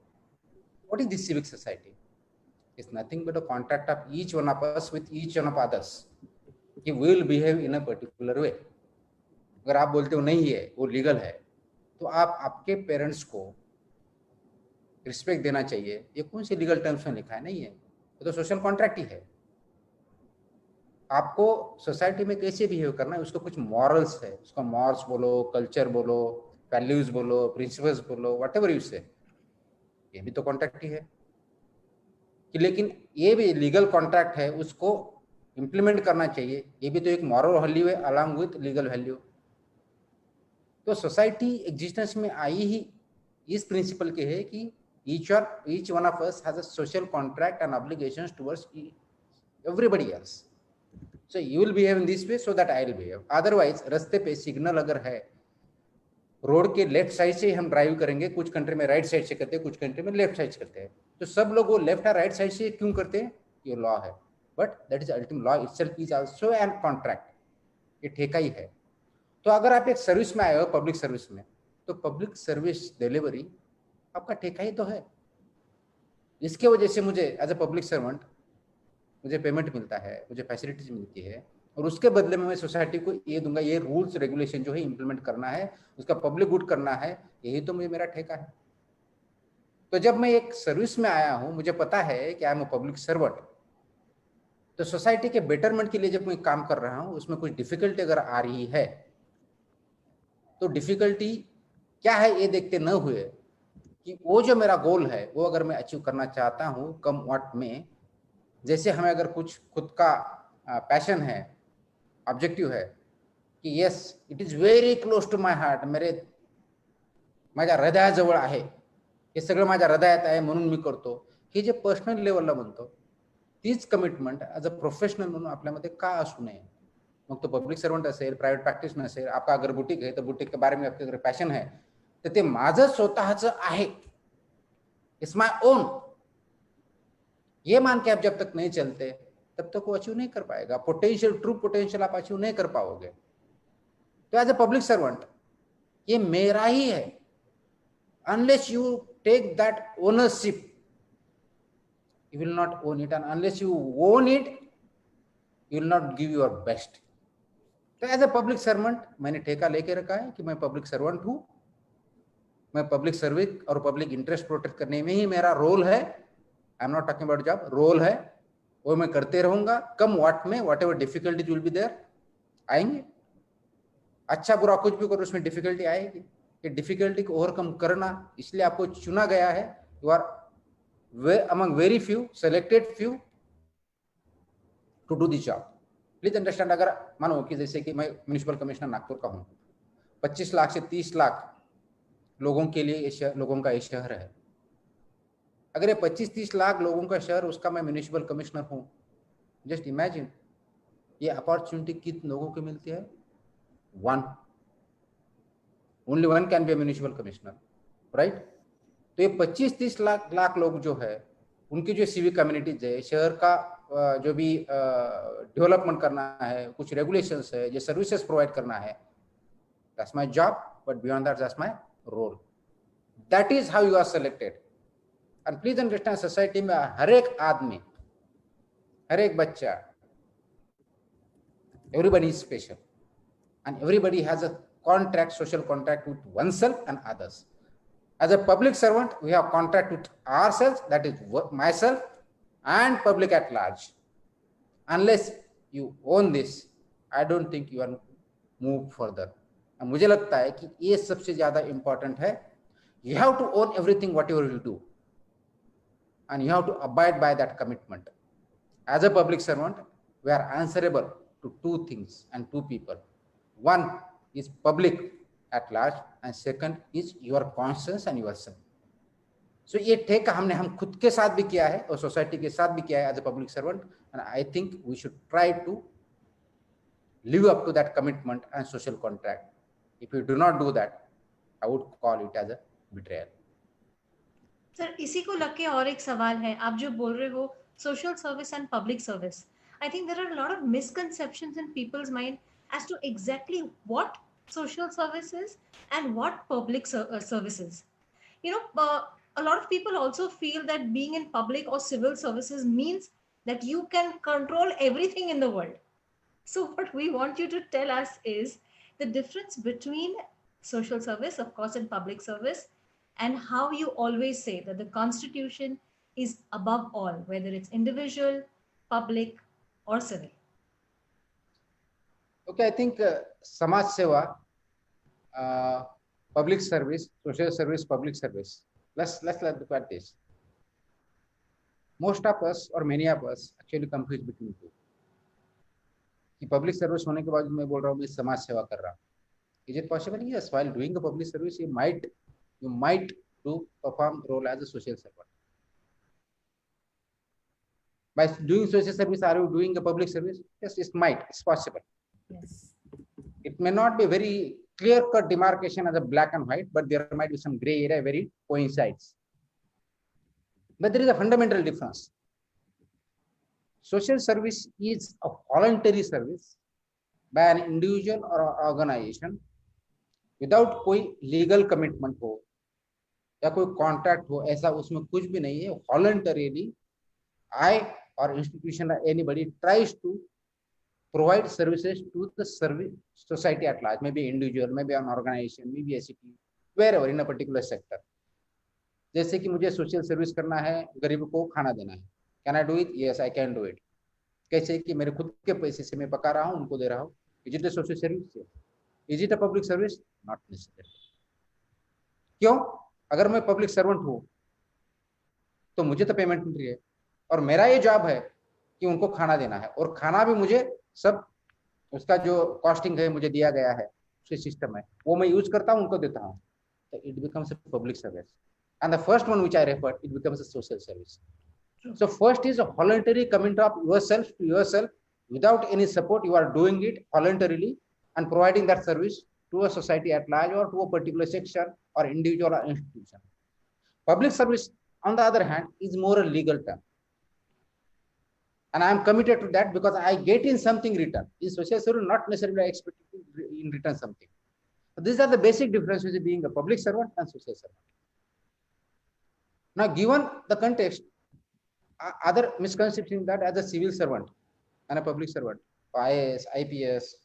What is this civic society? It's nothing but a contract of each one of us with each one of others कि we will behave in a particular way. अगर आप बोलते हो नहीं है वो लीगल है, तो आप आपके पेरेंट्स को रिस्पेक्ट देना चाहिए. ये कौन से लीगल टर्म्स में लिखा है? नहीं है, वो तो सोशल कॉन्ट्रैक्ट ही है. आपको सोसाइटी में कैसे बिहेव करना है, उसको कुछ मॉरल्स है, उसको मॉरल्स बोलो, कल्चर बोलो, वैल्यूज बोलो, प्रिंसिपल्स बोलो, वट एवर यू से, ये भी तो कॉन्ट्रैक्ट ही है कि, लेकिन ये भी लीगल कॉन्ट्रैक्ट है, उसको इम्प्लीमेंट करना चाहिए, ये भी तो एक मॉरल वैल्यू है अलॉन्ग विथ लीगल वैल्यू। तो सोसाइटी एग्जिस्टेंस में आई ही इस प्रिंसिपल के है कि each one of us has a social contract and obligations towards everybody else. So you will behave in this way so that I will behave. Otherwise रास्ते पे signal अगर है, रोड के लेफ्ट साइड से हम ड्राइव करेंगे, कुछ country में राइट साइड से करते हैं, कुछ कंट्री में लेफ्ट साइड से करते हैं, तो सब लोग वो लेफ्ट और राइट साइड से क्यों करते हैं? ये लॉ है, but that is ultimate law itself is also an contract, ये ठेका ही है। तो अगर आप एक सर्विस में आए हो, पब्लिक सर्विस में, तो पब्लिक सर्विस डिलीवरी आपका ठेका ही तो है। इसके वजह से मुझे एज ए पब्लिक सर्वेंट मुझे पेमेंट मिलता है, मुझे फैसिलिटीज मिलती है, और उसके बदले में मैं सोसाइटी को ये दूंगा, ये रूल्स रेगुलेशन जो है इंप्लीमेंट करना है, उसका पब्लिक गुड करना है, यही तो मुझे मेरा ठेका है। तो जब मैं एक सर्विस में आया हूं, मुझे पता है कि I am a public servant, तो सोसाइटी के बेटरमेंट के लिए जब मैं काम कर रहा हूं, उसमें कुछ डिफिकल्टी अगर आ रही है, तो डिफिकल्टी क्या है ये देखते न हुए कि वो जो मेरा गोल है वो अगर मैं अचीव करना चाहता हूं कम व्हाट में, जैसे हमें अगर कुछ खुद का पैशन है, ऑब्जेक्टिव है कि yes it is very close to my heart, माझ्या हृदयाजवळ आहे, हे सगळं माझ्या हृदयात आहे म्हणून मी करतो, हे जे पर्सनल लेवलला म्हणतो, तीच कमिटमेंट ॲज अ प्रोफेशनल म्हणून आपल्यामध्ये का असू नये? मग तो पब्लिक सर्वंट असेल, प्रायव्हेट प्रॅक्टिशनर असेल, आपका अगर बुटीक है तो बुटीक के बारे में आपके अगर पैशन है, तर ते माझं स्वतःचं आहे, इट्स माय ओन, ये मान के आप जब तक नहीं चलते तब तक वो अचीव नहीं कर पाएगा। पोटेंशियल, ट्रू पोटेंशियल आप अचीव नहीं कर पाओगे। तो एज ए पब्लिक सर्वेंट ये मेरा ही है, unless you take that ownership you will not own it, and unless you own it you will not give your best. तो एज ए पब्लिक सर्वेंट मैंने ठेका लेके रखा है कि मैं पब्लिक सर्वेंट हूं, मैं पब्लिक सर्विस और पब्लिक इंटरेस्ट प्रोटेक्ट करने में ही मेरा रोल है। I am not talking about job, role है, वो मैं करते रहूंगा come what may, whatever difficulties will be there, आएंगे, अच्छा बुरा कुछ भी करो उसमें डिफिकल्टी आएगी, ये डिफिकल्टी को ओवरकम करना, इसलिए आपको चुना गया है। You are among very few selected few to do the job. Please understand, अगर मानो कि जैसे कि मैं म्युनिसिपल कमिश्नर नागपुर का हूं, 25 लाख से 30 लाख लोगों के लिए लोगों का ये शहर है, अगर ये 25-30 लाख लोगों का शहर, उसका मैं म्युनिसिपल कमिश्नर हूं, जस्ट इमेजिन ये अपॉर्चुनिटी कितने लोगों को मिलती है? One, only one can be a municipal commissioner, right? तो ये 25-30 लाख लोग जो है, उनकी जो सिविक कम्युनिटीज है, शहर का जो भी डेवलपमेंट करना है, कुछ रेगुलेशंस है, जो सर्विसेज प्रोवाइड करना है, that's my job, but beyond that that's my role, that is how you are selected. And please understand, society में हर एक आदमी, हर एक बच्चा, everybody is special and everybody has a contract, social contract with oneself and others. As a public servant, we have contract with ourselves, that is myself and public at large. Unless you own this, I don't think you are move further. And मुझे लगता है कि ये सबसे ज्यादा important है. You have to own everything whatever you do, and you have to abide by that commitment. As a public servant, we are answerable to two things and two people. One is public at large, and second is your conscience and yourself. So ये ठेका हमने हम खुद के साथ भी किया है और सोसाइटी के साथ भी किया है as a public servant, and I think we should try to live up to that commitment and social contract. If you do not do that, I would call it as a betrayal. Sir इसी को लग के और एक सवाल है, आप जो बोल रहे हो social service and public service, I think there are lot of misconceptions in people's mind as to exactly what social services and what public services. A lot of people also feel that being in public or civil services means that you can control everything in the world. So what we want you to tell us is the difference between social service, of course, and public service, and how you always say that the Constitution is above all, whether it's individual, public, or civil. Okay, I think Samaj Seva, public service, social service, public service. Let's look at this. Most of us or many of us actually confuse between two. कि public service होने के बाद मैं बोल रहा हूँ मैं समाज सेवा कर रहा हूँ. Is it possible? Yes. While doing a public service, you might do perform role as a social servant. By doing social service, are you doing a public service? Yes, it's possible. Yes. It may not be very clear-cut demarcation as a black and white, but there might be some gray area where it coincides. But there is a fundamental difference. Social service is a voluntary service by an individual or organization without कोई legal commitment हो या कोई contract हो, ऐसा उसमें कुछ भी नहीं है. Voluntarily, I or institution or anybody tries to provide services to the service society at large, maybe individual, maybe an organization, maybe a city, wherever in a particular sector. जैसे कि मुझे सोशल सर्विस करना है, गरीबों को खाना देना है. Can I do it? Yes, I can do it. कैसे कि मेरे खुद के पैसे से मैं पका रहा हूँ, उनको दे रहा हूँ. Is it a social service? Is it a public service? Not necessary. क्यों? अगर मैं पब्लिक सर्वेंट हूँ तो मुझे तो पेमेंट मिल रही है और मेरा ये जॉब है कि उनको खाना देना है, और खाना भी मुझे सब उसका जो कॉस्टिंग है मुझे दिया गया है, उसके सिस्टम है, वो मैं यूज करता हूँ, उनको देता हूँ. तो it becomes a public service. And the first one which I referred, it becomes a social service. So first is a voluntary commitment of yourself to yourself without any support. You are doing it voluntarily and providing that service to a society at large or to a particular section or individual or institution. Public service, on the other hand, is more a legal term. And I am committed to that because I get in something return. In social service, not necessarily expected in return something. So these are the basic differences between being a public servant and social servant. Now, given the context, other misconceptions that as a civil servant and a public servant, IAS, IPS,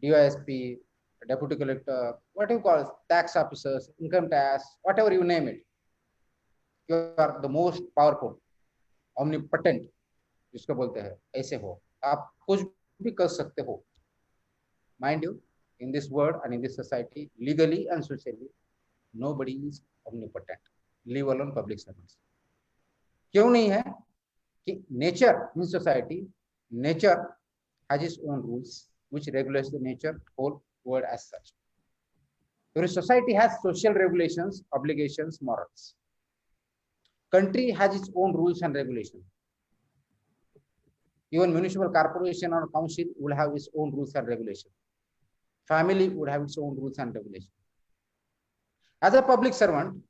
DISP, deputy collector, what you call it, tax officers, income tax, whatever you name it, you are the most powerful, omnipotent, जिसको बोलते हैं, ऐसे हो, आप कुछ भी कर सकते हो. Mind you, in this world and in this society, legally and socially, nobody is omnipotent. Leave alone public servants. क्यों नहीं है? कि nature in society, nature has its own rules which regulates the nature whole world as such. Every society has social regulations, obligations, morals. Country has its own rules and regulations. Even municipal corporation or council will have its own rules and regulations. Family would have its own rules and regulations. As a public servant,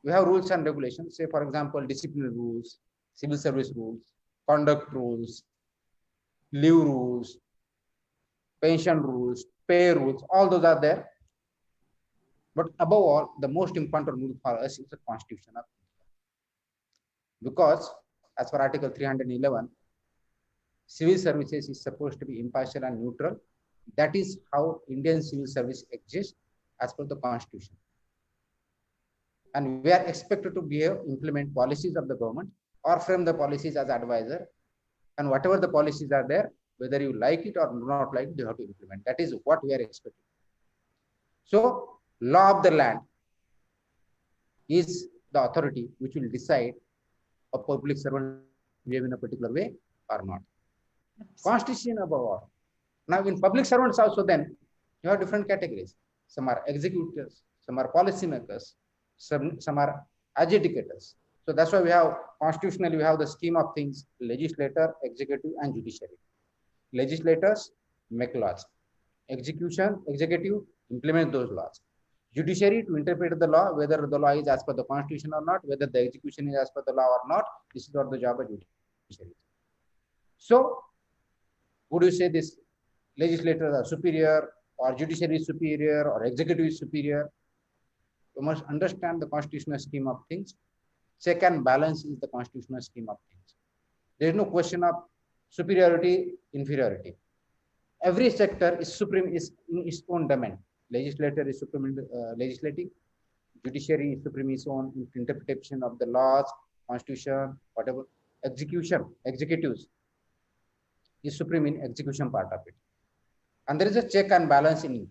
we have rules and regulations, say for example, disciplinary rules, civil service rules, conduct rules, leave rules, pension rules, pay rules, all those are there. But above all, the most important rule for us is the Constitution of India. Because as per Article 311, civil services is supposed to be impartial and neutral. That is how Indian civil service exists as per the Constitution. And we are expected to implement policies of the government or frame the policies as advisor. And whatever the policies are there, whether you like it or do not like it, you have to implement. That is what we are expecting. So, law of the land is the authority which will decide a public servant behave in a particular way or not. Constitution above all. Now, in public servants also, then you have different categories. Some are executors, some are policymakers, some are adjudicators. So that's why we have constitutionally we have the scheme of things: legislature, executive, and judiciary. Legislators make laws. Executive implement those laws. Judiciary to interpret the law, whether the law is as per the Constitution or not, whether the execution is as per the law or not. This is not the job of judiciary. So, would you say this legislators are superior, or judiciary is superior, or executive is superior? You must understand the constitutional scheme of things. Check and balance is the constitutional scheme of things. There is no question of superiority, inferiority. Every sector is supreme is in its own domain. Legislator is supreme in legislating. Judiciary is supreme in its own interpretation of the laws, constitution, whatever. Executives is supreme in execution part of it. and there is a check and balance in it.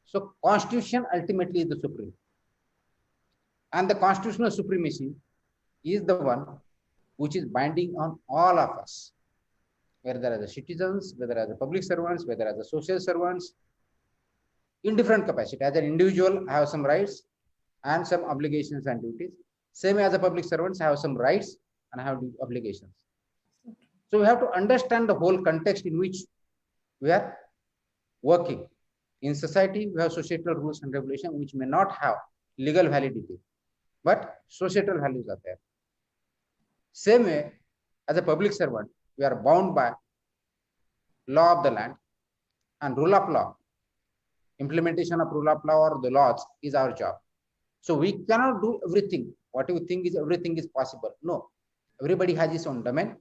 So Constitution ultimately is the supreme. And the constitutional supremacy is the one which is binding on all of us, whether as citizens, whether as public servants, whether as social servants, in different capacity. As an individual, I have some rights and some obligations and duties. Same as a public servants, I have some rights and I have obligations. So we have to understand the whole context in which we are working. In society, we have societal rules and regulations which may not have legal validity, but societal values are there. Same way, as a public servant, we are bound by law of the land and rule of law. Implementation of rule of law or the laws is our job. So we cannot do everything. What you think is everything is possible. No, everybody has his own domain.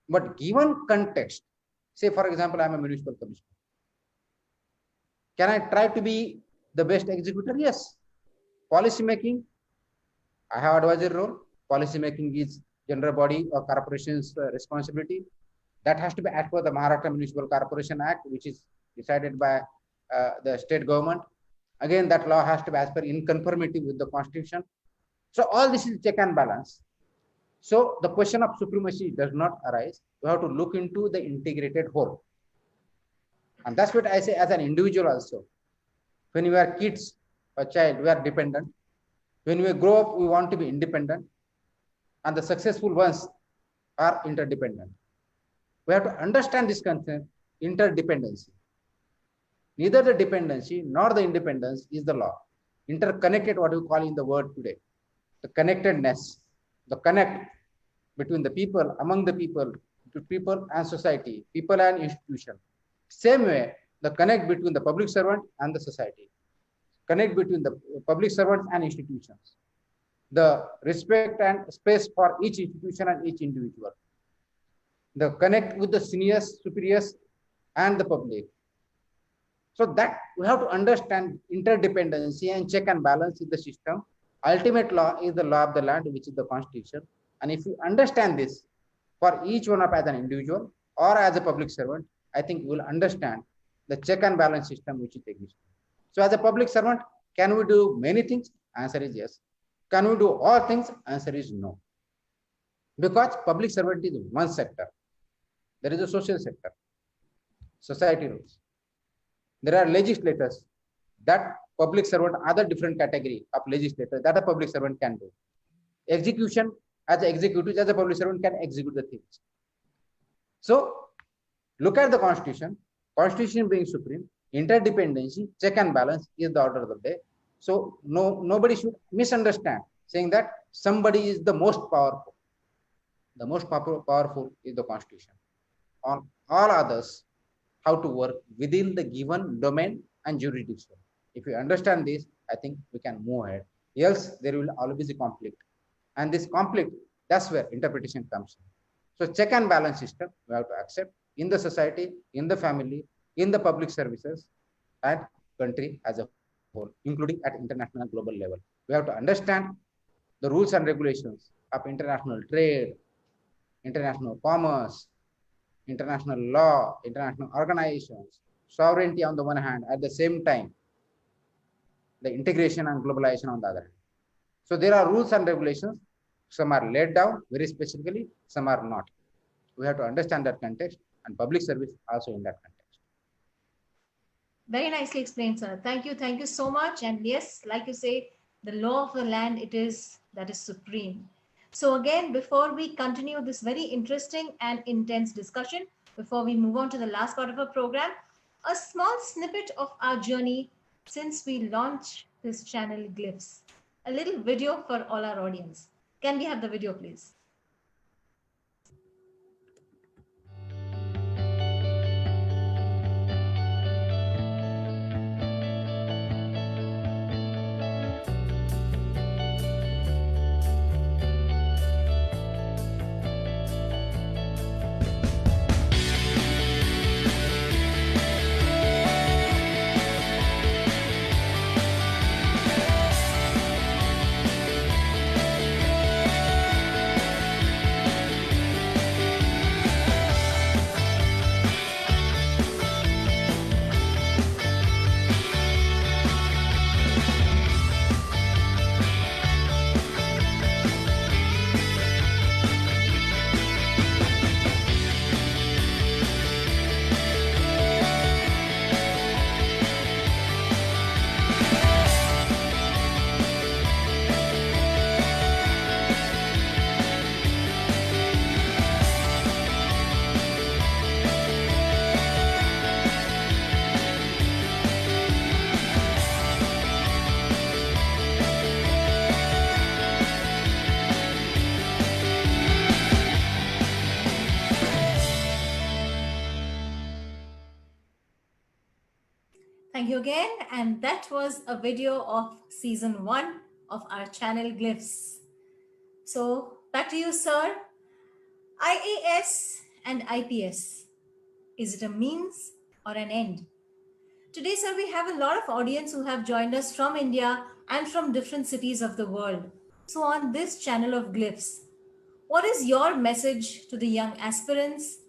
But given context, say for example, I am a municipal commissioner. Can I try to be the best executor? Yes. Policy making, I have advisory role. Policy making is general body or corporation's responsibility. That has to be as per the Maharashtra Municipal Corporation Act, which is decided by the state government. Again, that law has to be as per in conformity with the constitution. So all this is check and balance. So the question of supremacy does not arise. You have to look into the integrated whole. And that's what I say as an individual also. When we are kids, a child, we are dependent. When we grow up, we want to be independent. And the successful ones are interdependent. We have to understand this concept, interdependency. Neither the dependency nor the independence is the law. Interconnected, what we call in the word today. The connectedness, the connect between the people, among the people, to people and society, people and institution. Same way, the connect between the public servant and the society. Connect between the public servants and institutions. The respect and space for each institution and each individual. The connect with the seniors, superiors, and the public. So that we have to understand interdependency and check and balance in the system. Ultimate law is the law of the land, which is the constitution. And if you understand this for each one of as an individual or as a public servant, I think you will understand the check and balance system which is existing. So as a public servant, can we do many things? Answer is yes. Can we do all things? Answer is no. Because public servant is one sector. There is a social sector, society rules. There are legislators that public servant, other different category of legislators that a public servant can do. Execution, as an executive, as a public servant can execute the things. So look at the constitution, constitution being supreme, interdependency, check and balance is the order of the day. So nobody should misunderstand saying that somebody is the most powerful. The most powerful is the constitution. On all others, how to work within the given domain and jurisdiction. If you understand this, I think we can move ahead. Else, there will always be conflict. And this conflict, that's where interpretation comes in. So check and balance system, we have to accept in the society, in the family, in the public services, and country as a whole, including at international and global level. We have to understand the rules and regulations of international trade, international commerce, international law, international organizations, sovereignty on the one hand, at the same time, the integration and globalization on the other hand. So there are rules and regulations. Some are laid down very specifically, some are not. We have to understand that context, and public service also in that context. Very nicely explained, sir. Thank you. Thank you so much. And yes, like you say, the law of the land, that is supreme. So again, before we continue this very interesting and intense discussion, before we move on to the last part of our program, a small snippet of our journey since we launched this channel Glyphs. A little video for all our audience. Can we have the video, please? Thank you again. And that was a video of season 1 of our channel Glyphs. So back to you, sir. IAS and IPS. Is it a means or an end? Today, sir, we have a lot of audience who have joined us from India and from different cities of the world. So on this channel of Glyphs, what is your message to the young aspirants,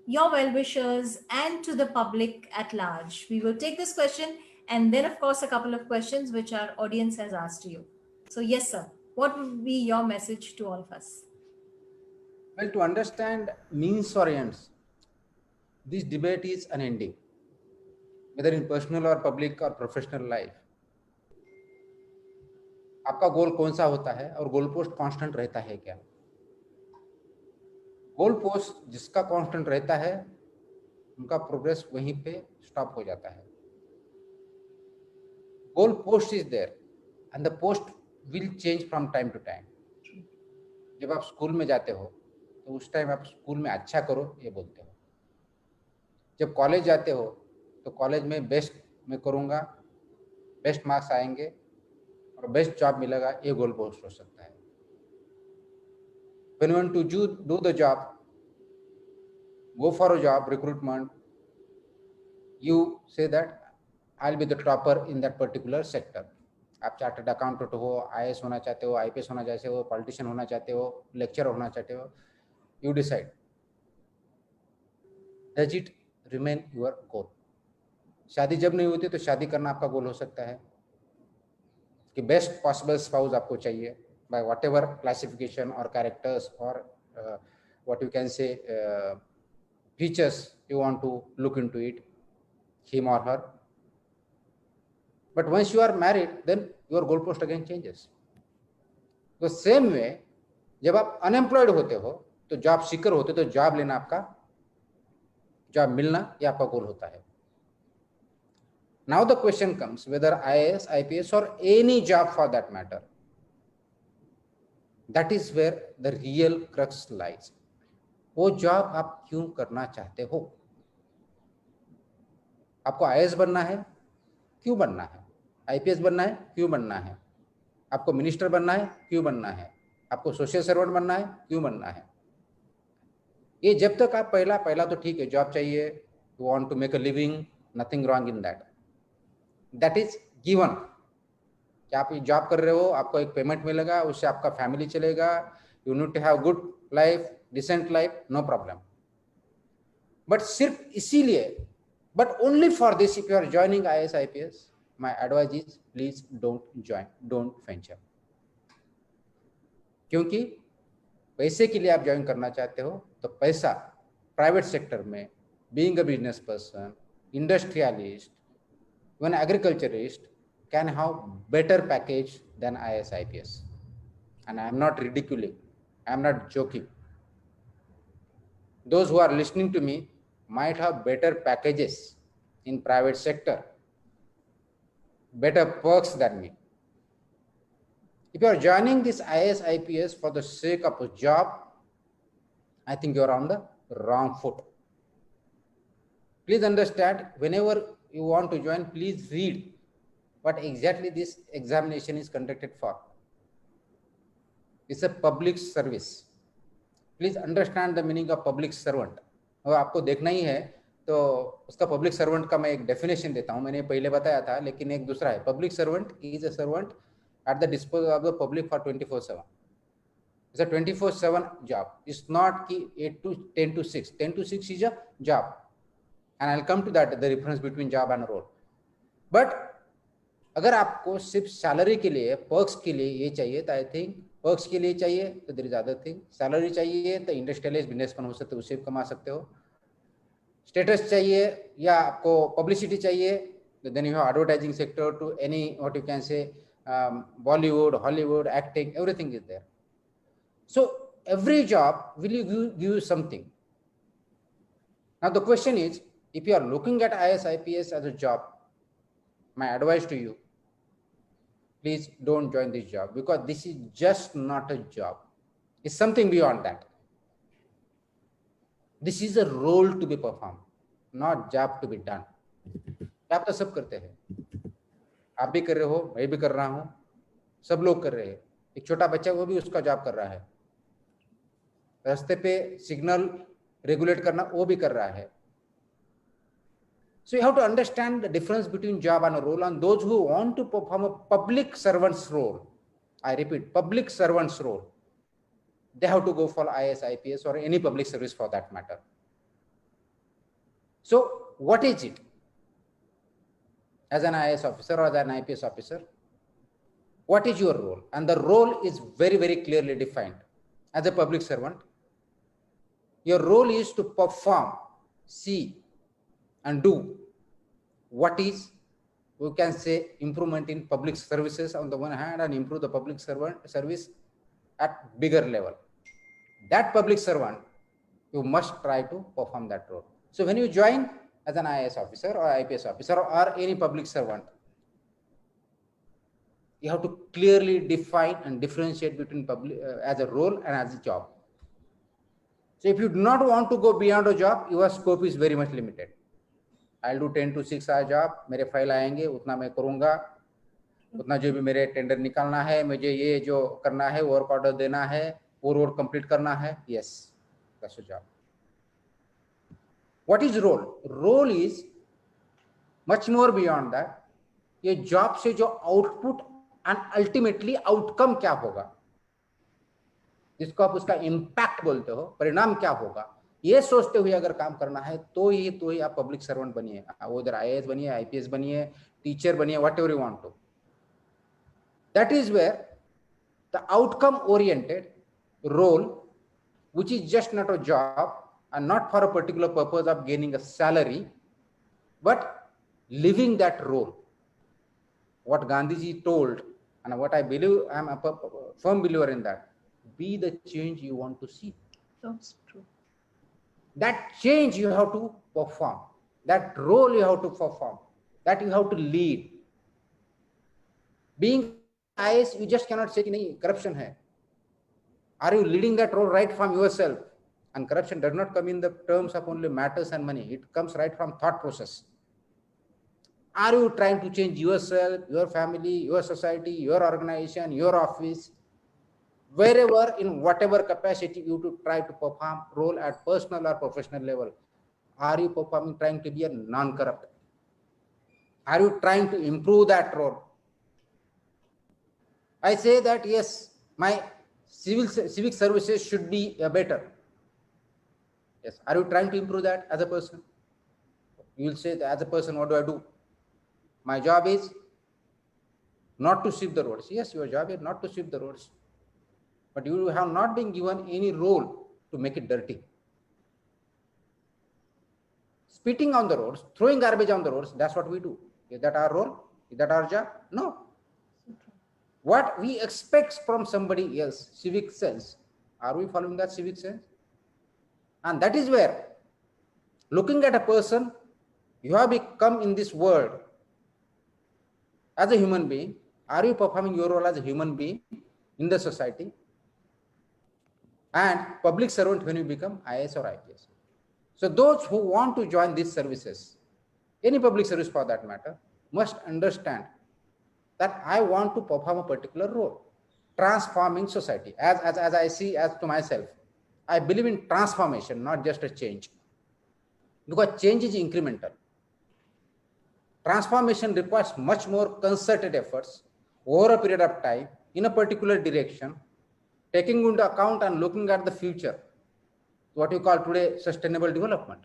your well-wishers, and to the public at large? We will take this question and then, of course, a couple of questions which our audience has asked you. So yes, sir, what would be your message to all of us? Well, to understand means or ends, this debate is unending, whether in personal or public or professional life. आपका गोल कौन सा होता है और goal post constant रहता है क्या? Goal post जिसका कांस्टेंट रहता है उनका प्रोग्रेस वहीं पे स्टॉप हो जाता है. Goal post is there and the post will change from time to time. जब आप स्कूल में जाते हो तो उस टाइम आप स्कूल में अच्छा करो ये बोलते हो. जब कॉलेज जाते हो तो कॉलेज में बेस्ट मैं करूँगा, बेस्ट मार्क्स आएंगे और बेस्ट जॉब मिलेगा, ये गोल पोस्ट हो सकता है. When you want to do the job, go for a job recruitment, you say that I'll be the topper in that particular sector. आप चार्टर्ड अकाउंटेंट हो, IAS होना चाहते हो, IPS होना चाहते हो, पॉलिटिशियन होना चाहते हो, लेक्चरर होना चाहते हो, you decide. Does it remain your goal? शादी जब नहीं होती तो शादी करना आपका गोल हो सकता है कि बेस्ट पॉसिबल स्पाउस आपको चाहिए by whatever classification or characters or what you can say features you want to look into it, him or her. But once you are married, then your goalpost again changes. The same way, जब आप unemployed होते हो तो job seeker होते हो तो job लेना आपका, जॉब मिलना ये आपका गोल होता है. Now the question comes whether IAS, IPS or any job for that matter. That is where the real crux lies. वो जॉब आप क्यों करना चाहते हो? आपको IAS बनना है, क्यों बनना है? IPS बनना है, क्यों बनना है? आपको मिनिस्टर बनना है, क्यों बनना है? आपको सोशल सर्वेंट बनना है, क्यों बनना है? ये जब तक आप पहला तो ठीक है, जॉब चाहिए, you want to make a living, nothing wrong in that. That is given. कि आप जॉब कर रहे हो, आपको एक पेमेंट मिलेगा, उससे आपका फैमिली चलेगा, you need to have good life, decent life, no problem. But सिर्फ इसीलिए, but only for this if you are joining IAS, IPS, my advice is please don't join, don't venture. क्योंकि पैसे के लिए आप ज्वाइन करना चाहते हो तो पैसा प्राइवेट सेक्टर में, being a business person, industrialist, one agriculturist can have better package than IAS, IPS. And I am not ridiculing, I am not joking. Those who are listening to me might have better packages in private sector, better perks than me. If you are joining this IAS, IPS for the sake of a job, I think you are on the wrong foot. Please understand, whenever you want to join, please read what exactly this examination is conducted for. It's a public service. Please understand the meaning of public servant. और आपको देखना ही है तो उसका public servant का मैं एक definition देता हूँ. मैंने पहले बताया था लेकिन एक दूसरा है. Public servant is a servant at the disposal of the public for 24/7. It's a 24/7 job. It's not ki 8 to 10 to 6. 10 to 6 is a job. And I'll come to that, the difference between job and role. But अगर आपको सिर्फ salary के लिए, perks के लिए ये चाहिए तो आई थिंक पर्क्स के लिए चाहिए तो there is other thing. Salary चाहिए तो इंडस्ट्रियलिस्ट बिजनेसमैन हो सकते हो, उससे कमा सकते हो. स्टेटस चाहिए या आपको पब्लिसिटी चाहिए तो then you have advertising sector to any what you can say Bollywood, Hollywood, acting, everything is there. So every job will give you something. Now the question is, if you are looking at IAS, IPS as a job, my advice to you, please don't join this job, because this is just not a job. It's something beyond that. This is a role to be performed, not job to be done. आप तो सब करते हैं, आप भी कर रहे हो, मैं भी कर रहा हूं, सब लोग कर रहे हैं। एक छोटा बच्चा वो भी उसका जॉब कर रहा है, रास्ते पे सिग्नल रेगुलेट करना वो भी कर रहा है. So you have to understand the difference between job and a role, and those who want to perform a public servant's role, I repeat, public servant's role, they have to go for IAS, IPS or any public service for that matter. So what is it? As an IAS officer or as an IPS officer, what is your role? And the role is very, very clearly defined. As a public servant, your role is to perform, see, and do what is, we can say, improvement in public services on the one hand, and improve the public service at bigger level. That public servant, you must try to perform that role. So when you join as an IAS officer or IPS officer or any public servant, you have to clearly define and differentiate between public as a role and as a job. So if you do not want to go beyond a job, your scope is very much limited. I'll do 10 to 6 hour job, मेरे file आएंगे, उतना मैं करूंगा, उतना जो भी मेरे tender निकालना है, मुझे ये जो करना है, वर्क ऑर्डर देना है, वो रोड कंप्लीट करना है. Yes, that's a job. What is role? Role is much more beyond that. ये जॉब से जो आउटपुट एंड अल्टीमेटली आउटकम क्या होगा, जिसको आप उसका इम्पैक्ट बोलते हो, परिणाम क्या होगा, ये सोचते हुए अगर काम करना है तो ही आप पब्लिक सर्वेंट बनिए. वो इधर IAS बनिए, IPS बनिए, टीचर बनिए, whatever you want to. That is where the outcome oriented role, which is just not a job and not for a particular purpose of gaining a salary, but living that role. What Gandhiji told, and what I believe, I am a firm believer in that, be the change you want to see. That's true. That change you have to perform, that role you have to perform, that you have to lead. Being IAS, you just cannot say nahi corruption hai. Are you leading that role right from yourself? And corruption does not come in the terms of only matters and money. It comes right from thought process. Are you trying to change yourself, your family, your society, your organization, your office, wherever, in whatever capacity you to try to perform role at personal or professional level? Are you performing, trying to be a non-corrupt? Are you trying to improve that role? I say that yes, my civic services should be better. Yes. Are you trying to improve that as a person? You will say that as a person, what do I do? My job is not to sweep the roads. Yes, your job is not to sweep the roads. But you have not been given any role to make it dirty. Spitting on the roads, throwing garbage on the roads, that's what we do. Is that our role? Is that our job? No. What we expect from somebody else, civic sense, are we following that civic sense? And that is where, looking at a person, you have become in this world as a human being. Are you performing your role as a human being in the society? And public servant when you become IAS or IPS. So those who want to join these services, any public service for that matter, must understand that I want to perform a particular role, transforming society. As I see, as to myself, I believe in transformation, not just a change. Because change is incremental. Transformation requires much more concerted efforts over a period of time in a particular direction, taking into account and looking at the future, what you call today sustainable development.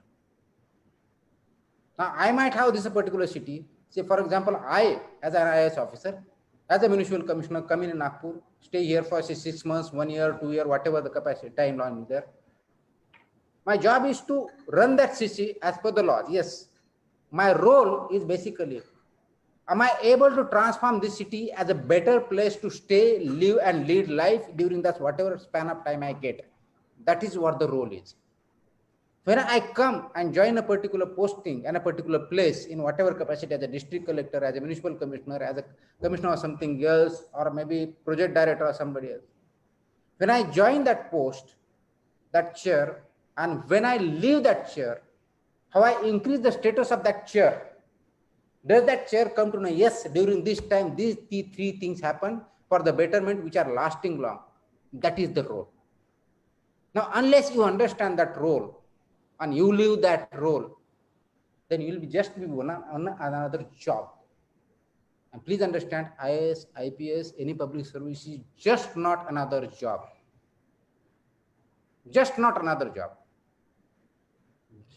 Now, I might have this particular city. Say, for example, I, as an IAS officer, as a municipal commissioner, come in Nagpur, stay here for say 6 months, 1 year, 2 years, whatever the capacity, timeline is there. My job is to run that city as per the laws. Yes, my role is basically, am I able to transform this city as a better place to stay, live, and lead life during that whatever span of time I get? That is what the role is. When I come and join a particular posting and a particular place in whatever capacity, as a district collector, as a municipal commissioner, as a commissioner or something else, or maybe project director or somebody else. When I join that post, that chair, and when I leave that chair, how I increase the status of that chair, Does that chair come to know, yes, during this time, these three things happen for the betterment which are lasting long? That is the role. Now, unless you understand that role and you live that role, then you will be just be on another job. And please understand, IAS, IPS, any public service is just not another job. Just not another job.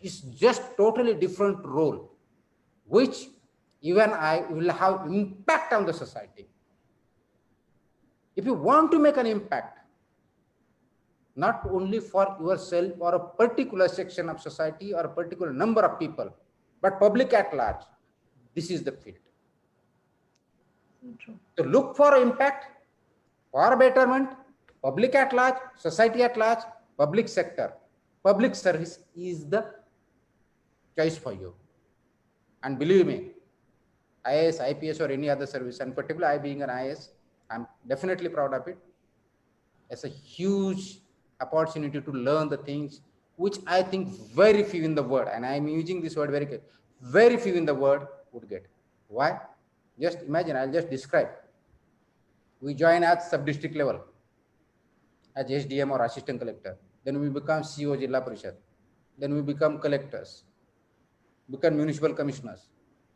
It's just totally different role, which you and I will have impact on the society. If you want to make an impact, not only for yourself or a particular section of society or a particular number of people, but public at large, this is the field. True. To look for impact, for betterment, public at large, society at large, public sector, public service is the choice for you. And believe me, IAS, IPS, or any other service, and particularly I being an IAS, I'm definitely proud of it. It's a huge opportunity to learn the things which I think very few in the world, and I'm using this word very carefully, very few in the world would get. Why? Just imagine, I'll just describe. We join at sub-district level as SDM or assistant collector. Then we become CO Jilla Parishad. Then we become collectors, become municipal commissioners.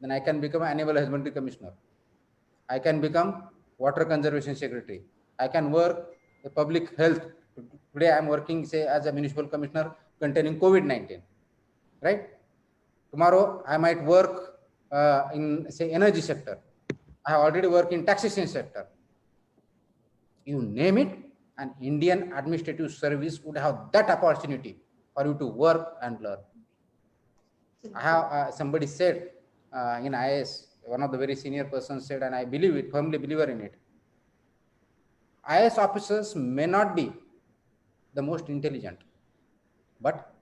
Then I can become animal husbandry commissioner. I can become water conservation secretary. I can work the public health. Today I am working, say, as a municipal commissioner containing COVID-19, right? Tomorrow I might work in, say, energy sector. I have already worked in taxation sector. You name it, an Indian administrative service would have that opportunity for you to work and learn. I have somebody said in IAS, one of the very senior persons said, and I believe it, firmly believer in it. IAS officers may not be the most intelligent, but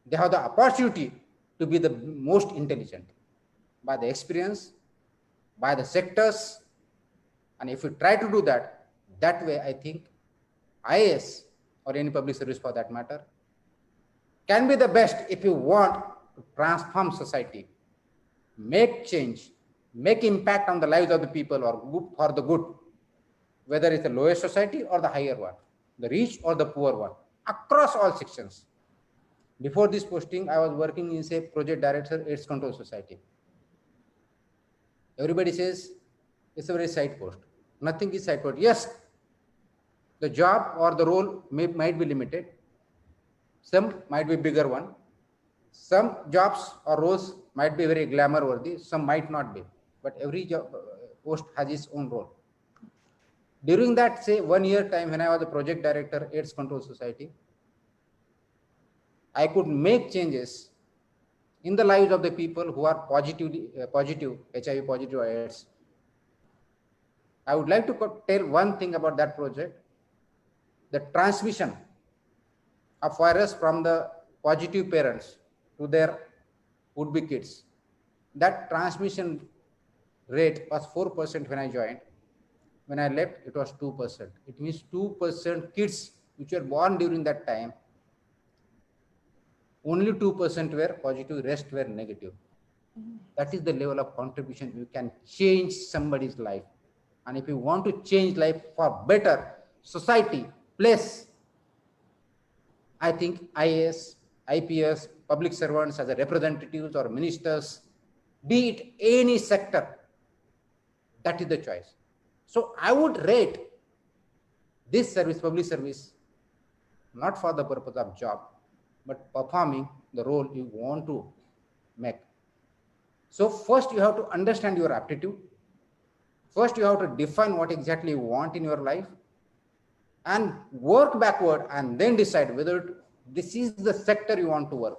they have the opportunity to be the most intelligent by the experience, by the sectors. And if you try to do that, that way, I think IAS or any public service for that matter can be the best if you want to transform society, make change, make impact on the lives of the people or good for the good, whether it's the lowest society or the higher one, the rich or the poor one, across all sections. Before this posting, I was working in, say, project director, AIDS Control Society. Everybody says it's a very side post. Nothing is side post. Yes, the job or the role might be limited. Some might be bigger one. Some jobs or roles might be very glamour worthy. Some might not be. But every job post has its own role. During that, say, 1 year time when I was the project director, AIDS Control Society, I could make changes in the lives of the people who are positive HIV positive AIDS. I would like to tell one thing about that project. The transmission of virus from the positive parents to their would-be kids. That transmission rate was 4% when I joined. When I left, it was 2%. It means 2% kids which were born during that time, only 2% were positive, rest were negative. That is the level of contribution. You can change somebody's life. And if you want to change life for better society, place, I think IAS, IPS, public servants as a representatives or ministers, be it any sector, that is the choice. So I would rate this service, public service, not for the purpose of job, but performing the role you want to make. So first you have to understand your aptitude. First you have to define what exactly you want in your life and work backward and then decide whether this is the sector you want to work.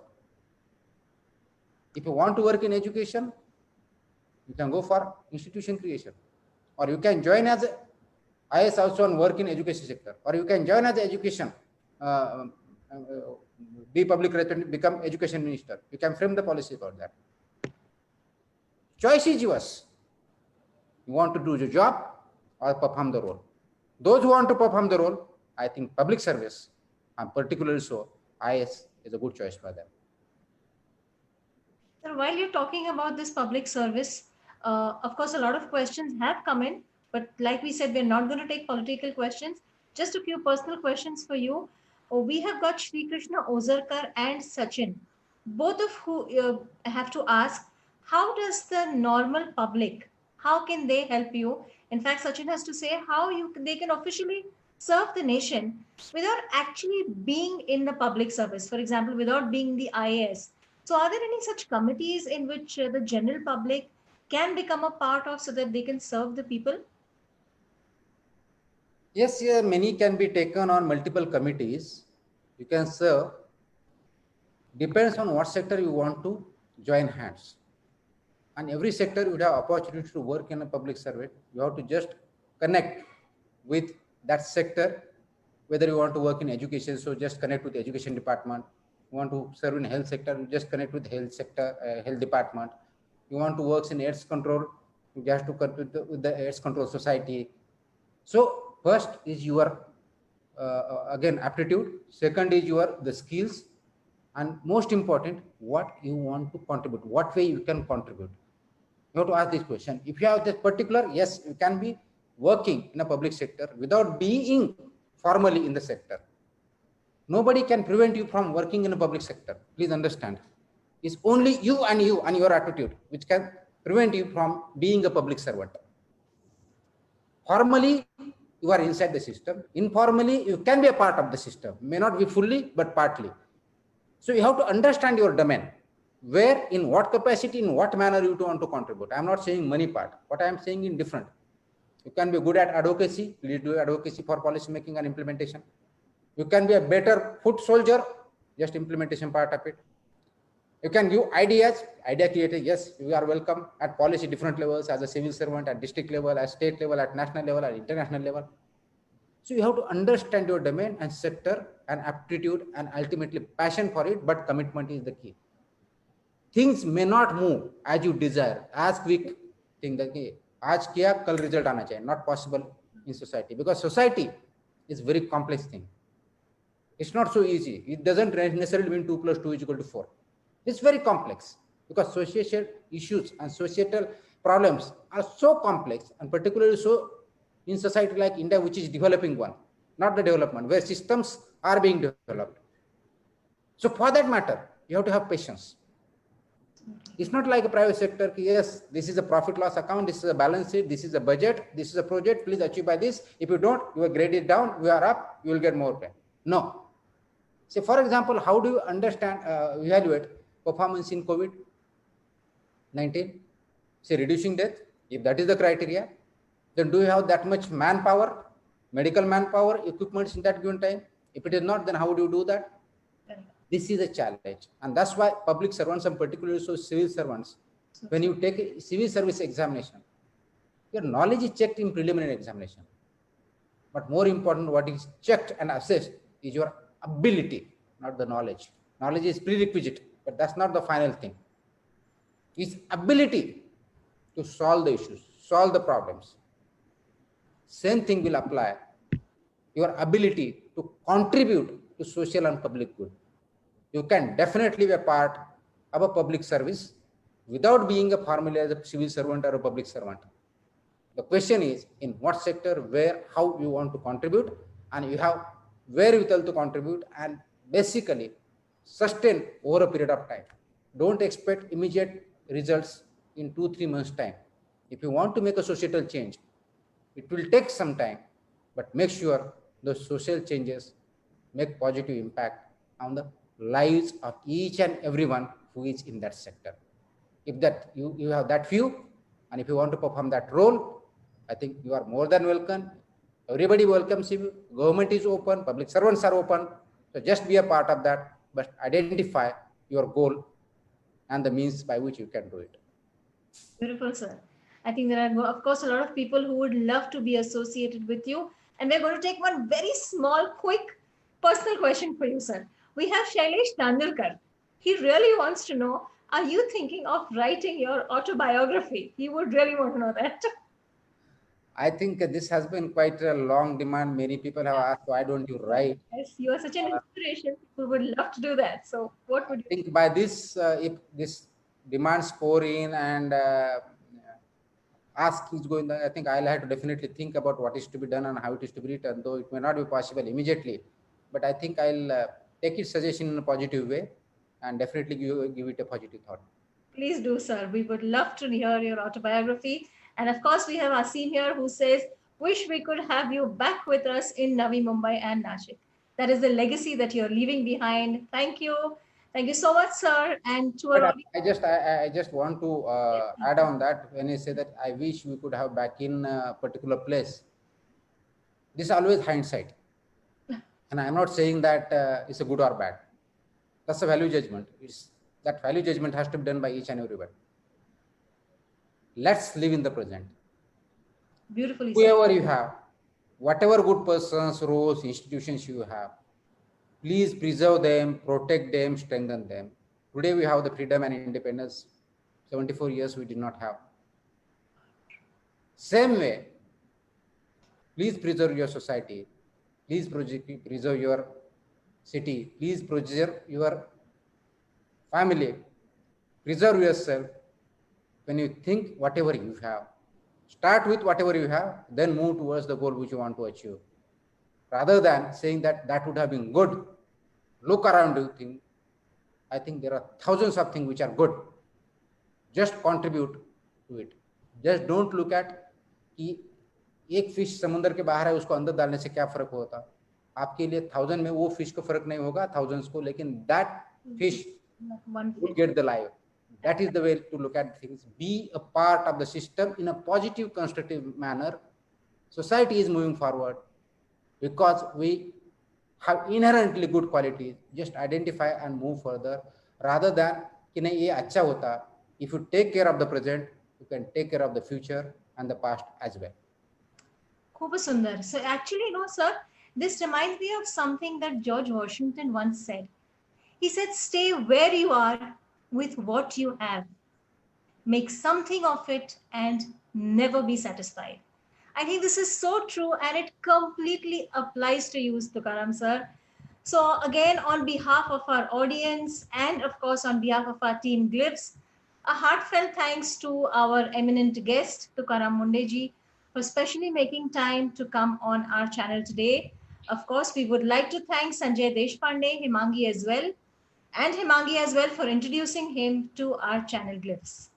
If you want to work in education, you can go for institution creation, or you can join as IAS also and work in education sector, or you can join as education, be public representative, become education minister. You can frame the policy about that. Choice is yours. You want to do the job or perform the role. Those who want to perform the role, I think public service, and particularly so, IAS is a good choice for them. Sir, while you're talking about this public service, Of course, a lot of questions have come in, but like we said, we're not going to take political questions. Just a few personal questions for you. We have got Shri Krishna Ozarkar and Sachin, both of who have to ask, how does the normal public, how can they help you? In fact, Sachin has to say how they can officially serve the nation without actually being in the public service. For example, without being the IAS. So, are there any such committees in which the general public can become a part of so that they can serve the people? Yes, yeah, many can be taken on multiple committees. You can serve. Depends on what sector you want to join hands. And every sector you would have opportunity to work in a public service. You have to just connect with that sector. Whether you want to work in education, so just connect with the education department. You want to serve in health sector, you just connect with health sector, health department. You want to work in AIDS control, you just to connect with the AIDS control society. So first is your again aptitude. Second is your the skills, and most important, what you want to contribute, what way you can contribute. You have to ask this question. If you have this particular, yes, you can be working in a public sector without being formally in the sector. Nobody can prevent you from working in a public sector. Please understand. It's only you and your attitude which can prevent you from being a public servant. Formally, you are inside the system. Informally, you can be a part of the system. May not be fully, but partly. So you have to understand your domain. Where, in what capacity, in what manner you want to contribute. I'm not saying money part. What I am saying in different. You can be good at advocacy. Please do advocacy for policy making and implementation. You can be a better foot soldier. Just implementation part of it. You can give ideas, idea creator. Yes, you are welcome at policy different levels, as a civil servant, at district level, at state level, at national level, at international level. So you have to understand your domain and sector and aptitude and ultimately passion for it, but commitment is the key. Things may not move as you desire, as quick thing that aaj kiya kal result aana chahiye, not possible in society, because society is very complex thing. It's not so easy. It doesn't necessarily mean 2 + 2 = 4. It's very complex because social issues and societal problems are so complex, and particularly so in society like India, which is developing one, not the development, where systems are being developed. So for that matter, you have to have patience. It's not like a private sector. Yes, this is a profit loss account, this is a balance sheet, this is a budget, this is a project, please achieve by this. If you don't, you are graded down, you are up, you will get more pay. No. Say, for example, how do you understand, evaluate performance in COVID-19? Say, reducing death, if that is the criteria, then do you have that much manpower, medical manpower, equipments in that given time? If it is not, then how do you do that? This is a challenge. And that's why public servants, and particularly so civil servants, when you take a civil service examination, your knowledge is checked in preliminary examination. But more important, what is checked and assessed is your ability, not the knowledge. Knowledge is prerequisite, but that's not the final thing. It's ability to solve the issues, solve the problems. Same thing will apply. Your ability to contribute to social and public good. You can definitely be a part of a public service without being a formally as a civil servant or a public servant. The question is in what sector, where, how you want to contribute, and you have wherewithal to contribute and basically sustain over a period of time. Don't expect immediate results in 2-3 months' time. If you want to make a societal change, it will take some time, but make sure those social changes make positive impact on the lives of each and everyone who is in that sector. If that you have that view, and if you want to perform that role, I think you are more than welcome. Everybody welcomes you. Government is open, public servants are open. So just be a part of that, but identify your goal and the means by which you can do it. Beautiful, sir. I think there are, of course, a lot of people who would love to be associated with you. And we're going to take one very small, quick, personal question for you, sir. We have Shailesh Tandurkar. He really wants to know, are you thinking of writing your autobiography? He would really want to know that. I think this has been quite a long demand. Many people have asked, why don't you write? Yes, you are such an inspiration. We would love to do that. So what would you think by this, if this demands pour in and ask is going, I think I'll have to definitely think about what is to be done and how it is to be written, though it may not be possible immediately. But I think I'll take its suggestion in a positive way and definitely give it a positive thought. Please do, sir. We would love to hear your autobiography. And of course, we have Asim here who says, wish we could have you back with us in Navi Mumbai and Nashik. That is the legacy that you're leaving behind. Thank you. Thank you so much, sir. And to our But audience, I just want to add on that when I say that I wish we could have back in a particular place. This is always hindsight. And I'm not saying that it's a good or bad. That's a value judgment. That value judgment has to be done by each and everyone. Let's live in the present. beautifully said. Whoever you have, whatever good persons, roles, institutions you have, please preserve them, protect them, strengthen them. Today we have the freedom and independence. 74 years we did not have. Same way, please preserve your society. Please preserve your city. Please preserve your family. Preserve yourself. When you think whatever you have, start with whatever you have, then move towards the goal which you want to achieve. Rather than saying that that would have been good, look around you. I think there are thousands of things which are good. Just contribute to it. Just don't look at कि एक fish समुद्र के बाहर है, उसको अंदर डालने से क्या फर्क होता. आपके लिए 1000 में वो फिश को फर्क नहीं होगा, thousands को, लेकिन that fish would get the life. That is the way to look at things. Be a part of the system in a positive, constructive manner. Society is moving forward because we have inherently good qualities. Just identify and move further rather than कि नहीं ये अच्छा होता. If you take care of the present, you can take care of the future and the past as well. Kuba Sundar. So actually, no, sir, this reminds me of something that George Washington once said. He said, stay where you are with what you have. Make something of it and never be satisfied. I think this is so true and it completely applies to you, Tukaram sir. So again, on behalf of our audience and of course on behalf of our team Glyphs, a heartfelt thanks to our eminent guest, Tukaram Mundeji, for specially making time to come on our channel today. Of course, we would like to thank Sanjay Deshpande, Himangi as well, for introducing him to our channel Glyphs.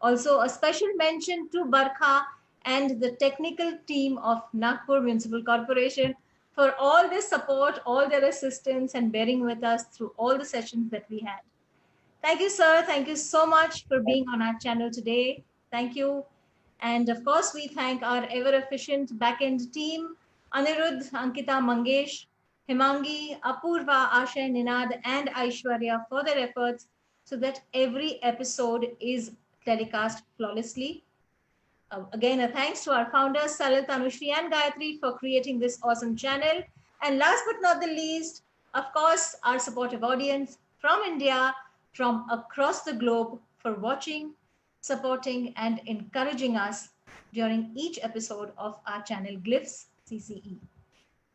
Also, a special mention to Barkha and the technical team of Nagpur Municipal Corporation for all their support, all their assistance, and bearing with us through all the sessions that we had. Thank you, sir. Thank you so much for being on our channel today. Thank you. And of course, we thank our ever-efficient back-end team, Anirudh, Ankita, Mangesh, Himangi, Apurva, Ashay, Ninad, and Aishwarya for their efforts so that every episode is telecast flawlessly. Again, a thanks to our founders, Salil, Tanushri, and Gayatri for creating this awesome channel. And last but not the least, of course, our supportive audience from India, from across the globe for watching, supporting, and encouraging us during each episode of our channel Glyphs CCE.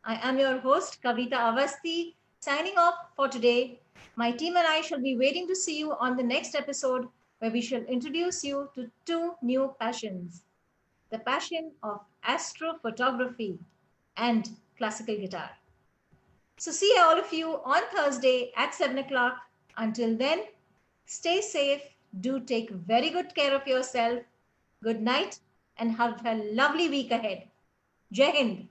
I am your host, Kavita Avasti, signing off for today. My team and I shall be waiting to see you on the next episode where we shall introduce you to two new passions, the passion of astrophotography and classical guitar. So see all of you on Thursday at 7 o'clock. Until then, stay safe. Do take very good care of yourself. Good night and have a lovely week ahead. Jai Hind.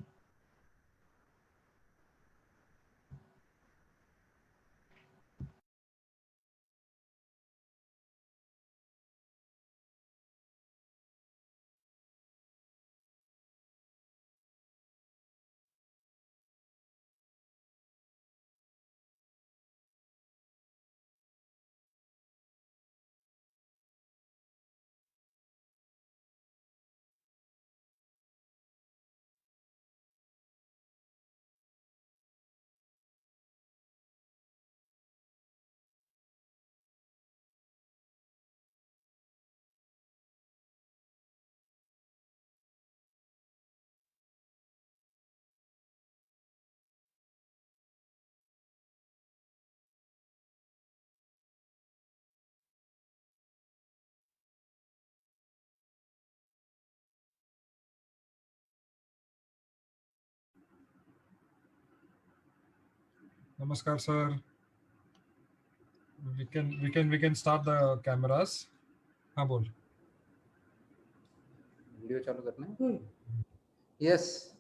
Namaskar, sir. We can start the cameras. हाँ बोल. Video चालू करना है. Yes.